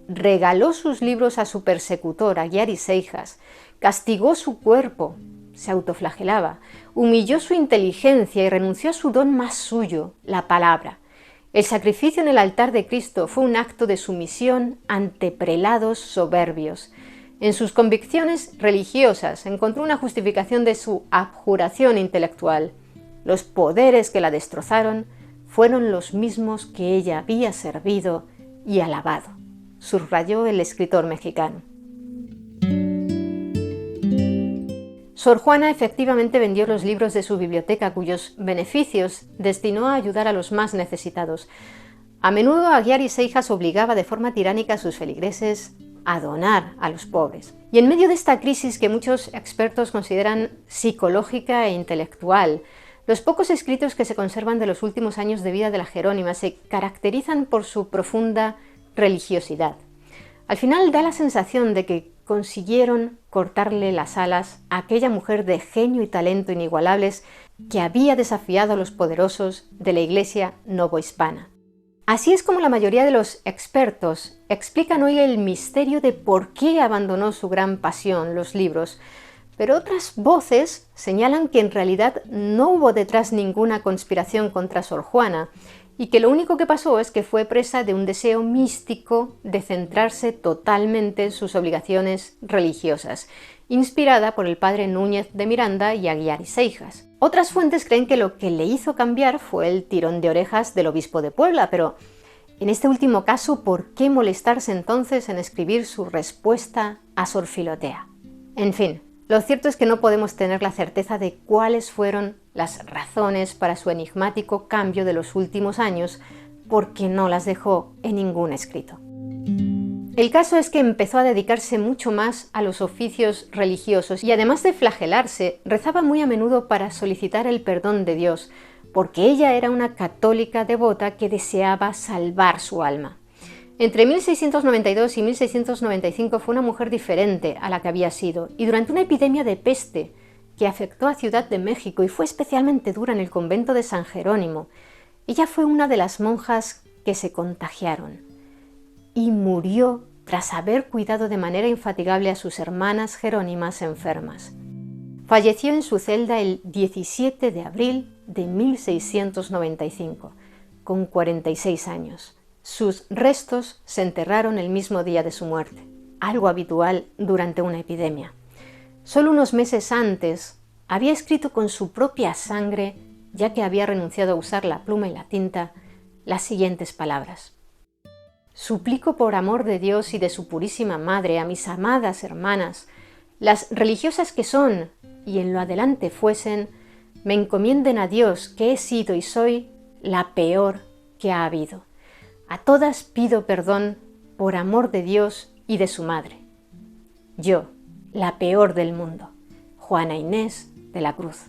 regaló sus libros a su persecutor, Aguiar y Seijas, castigó su cuerpo, se autoflagelaba, humilló su inteligencia y renunció a su don más suyo, la palabra. El sacrificio en el altar de Cristo fue un acto de sumisión ante prelados soberbios. En sus convicciones religiosas encontró una justificación de su abjuración intelectual. Los poderes que la destrozaron fueron los mismos que ella había servido y alabado, subrayó el escritor mexicano. Sor Juana efectivamente vendió los libros de su biblioteca, cuyos beneficios destinó a ayudar a los más necesitados. A menudo Aguiar y Seijas obligaba de forma tiránica a sus feligreses a donar a los pobres. Y en medio de esta crisis que muchos expertos consideran psicológica e intelectual, los pocos escritos que se conservan de los últimos años de vida de la Jerónima se caracterizan por su profunda religiosidad. Al final da la sensación de que consiguieron cortarle las alas a aquella mujer de genio y talento inigualables que había desafiado a los poderosos de la Iglesia novohispana. Así es como la mayoría de los expertos explican hoy el misterio de por qué abandonó su gran pasión, los libros, pero otras voces señalan que en realidad no hubo detrás ninguna conspiración contra Sor Juana y que lo único que pasó es que fue presa de un deseo místico de centrarse totalmente en sus obligaciones religiosas, inspirada por el padre Núñez de Miranda y Aguiar y Seijas. Otras fuentes creen que lo que le hizo cambiar fue el tirón de orejas del obispo de Puebla, pero En este último caso, ¿por qué molestarse entonces en escribir su respuesta a Sor Filotea? En fin, lo cierto es que no podemos tener la certeza de cuáles fueron las razones para su enigmático cambio de los últimos años, porque no las dejó en ningún escrito. El caso es que empezó a dedicarse mucho más a los oficios religiosos y además de flagelarse, rezaba muy a menudo para solicitar el perdón de Dios, porque ella era una católica devota que deseaba salvar su alma. Entre 1692 y 1695 fue una mujer diferente a la que había sido, y durante una epidemia de peste que afectó a Ciudad de México y fue especialmente dura en el convento de San Jerónimo, ella fue una de las monjas que se contagiaron y murió tras haber cuidado de manera infatigable a sus hermanas jerónimas enfermas. Falleció en su celda el 17 de abril de 1695, con 46 años. Sus restos se enterraron el mismo día de su muerte, algo habitual durante una epidemia. Solo unos meses antes había escrito con su propia sangre, ya que había renunciado a usar la pluma y la tinta, las siguientes palabras: «Suplico por amor de Dios y de su purísima Madre a mis amadas hermanas, las religiosas que son y en lo adelante fuesen, me encomienden a Dios, que he sido y soy la peor que ha habido. A todas pido perdón por amor de Dios y de su Madre. Yo, la peor del mundo, Juana Inés de la Cruz».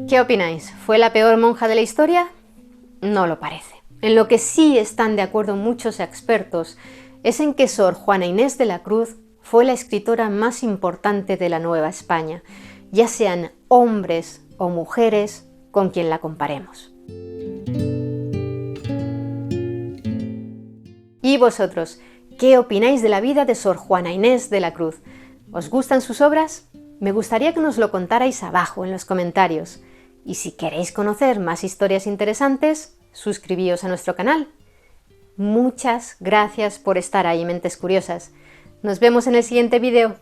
¿Qué opináis? ¿Fue la peor monja de la historia? No lo parece. En lo que sí están de acuerdo muchos expertos es en que Sor Juana Inés de la Cruz fue la escritora más importante de la Nueva España, ya sean hombres o mujeres con quien la comparemos. ¿Y vosotros? ¿Qué opináis de la vida de Sor Juana Inés de la Cruz? ¿Os gustan sus obras? Me gustaría que nos lo contarais abajo en los comentarios. Y si queréis conocer más historias interesantes, suscribíos a nuestro canal. Muchas gracias por estar ahí, mentes curiosas. Nos vemos en el siguiente vídeo.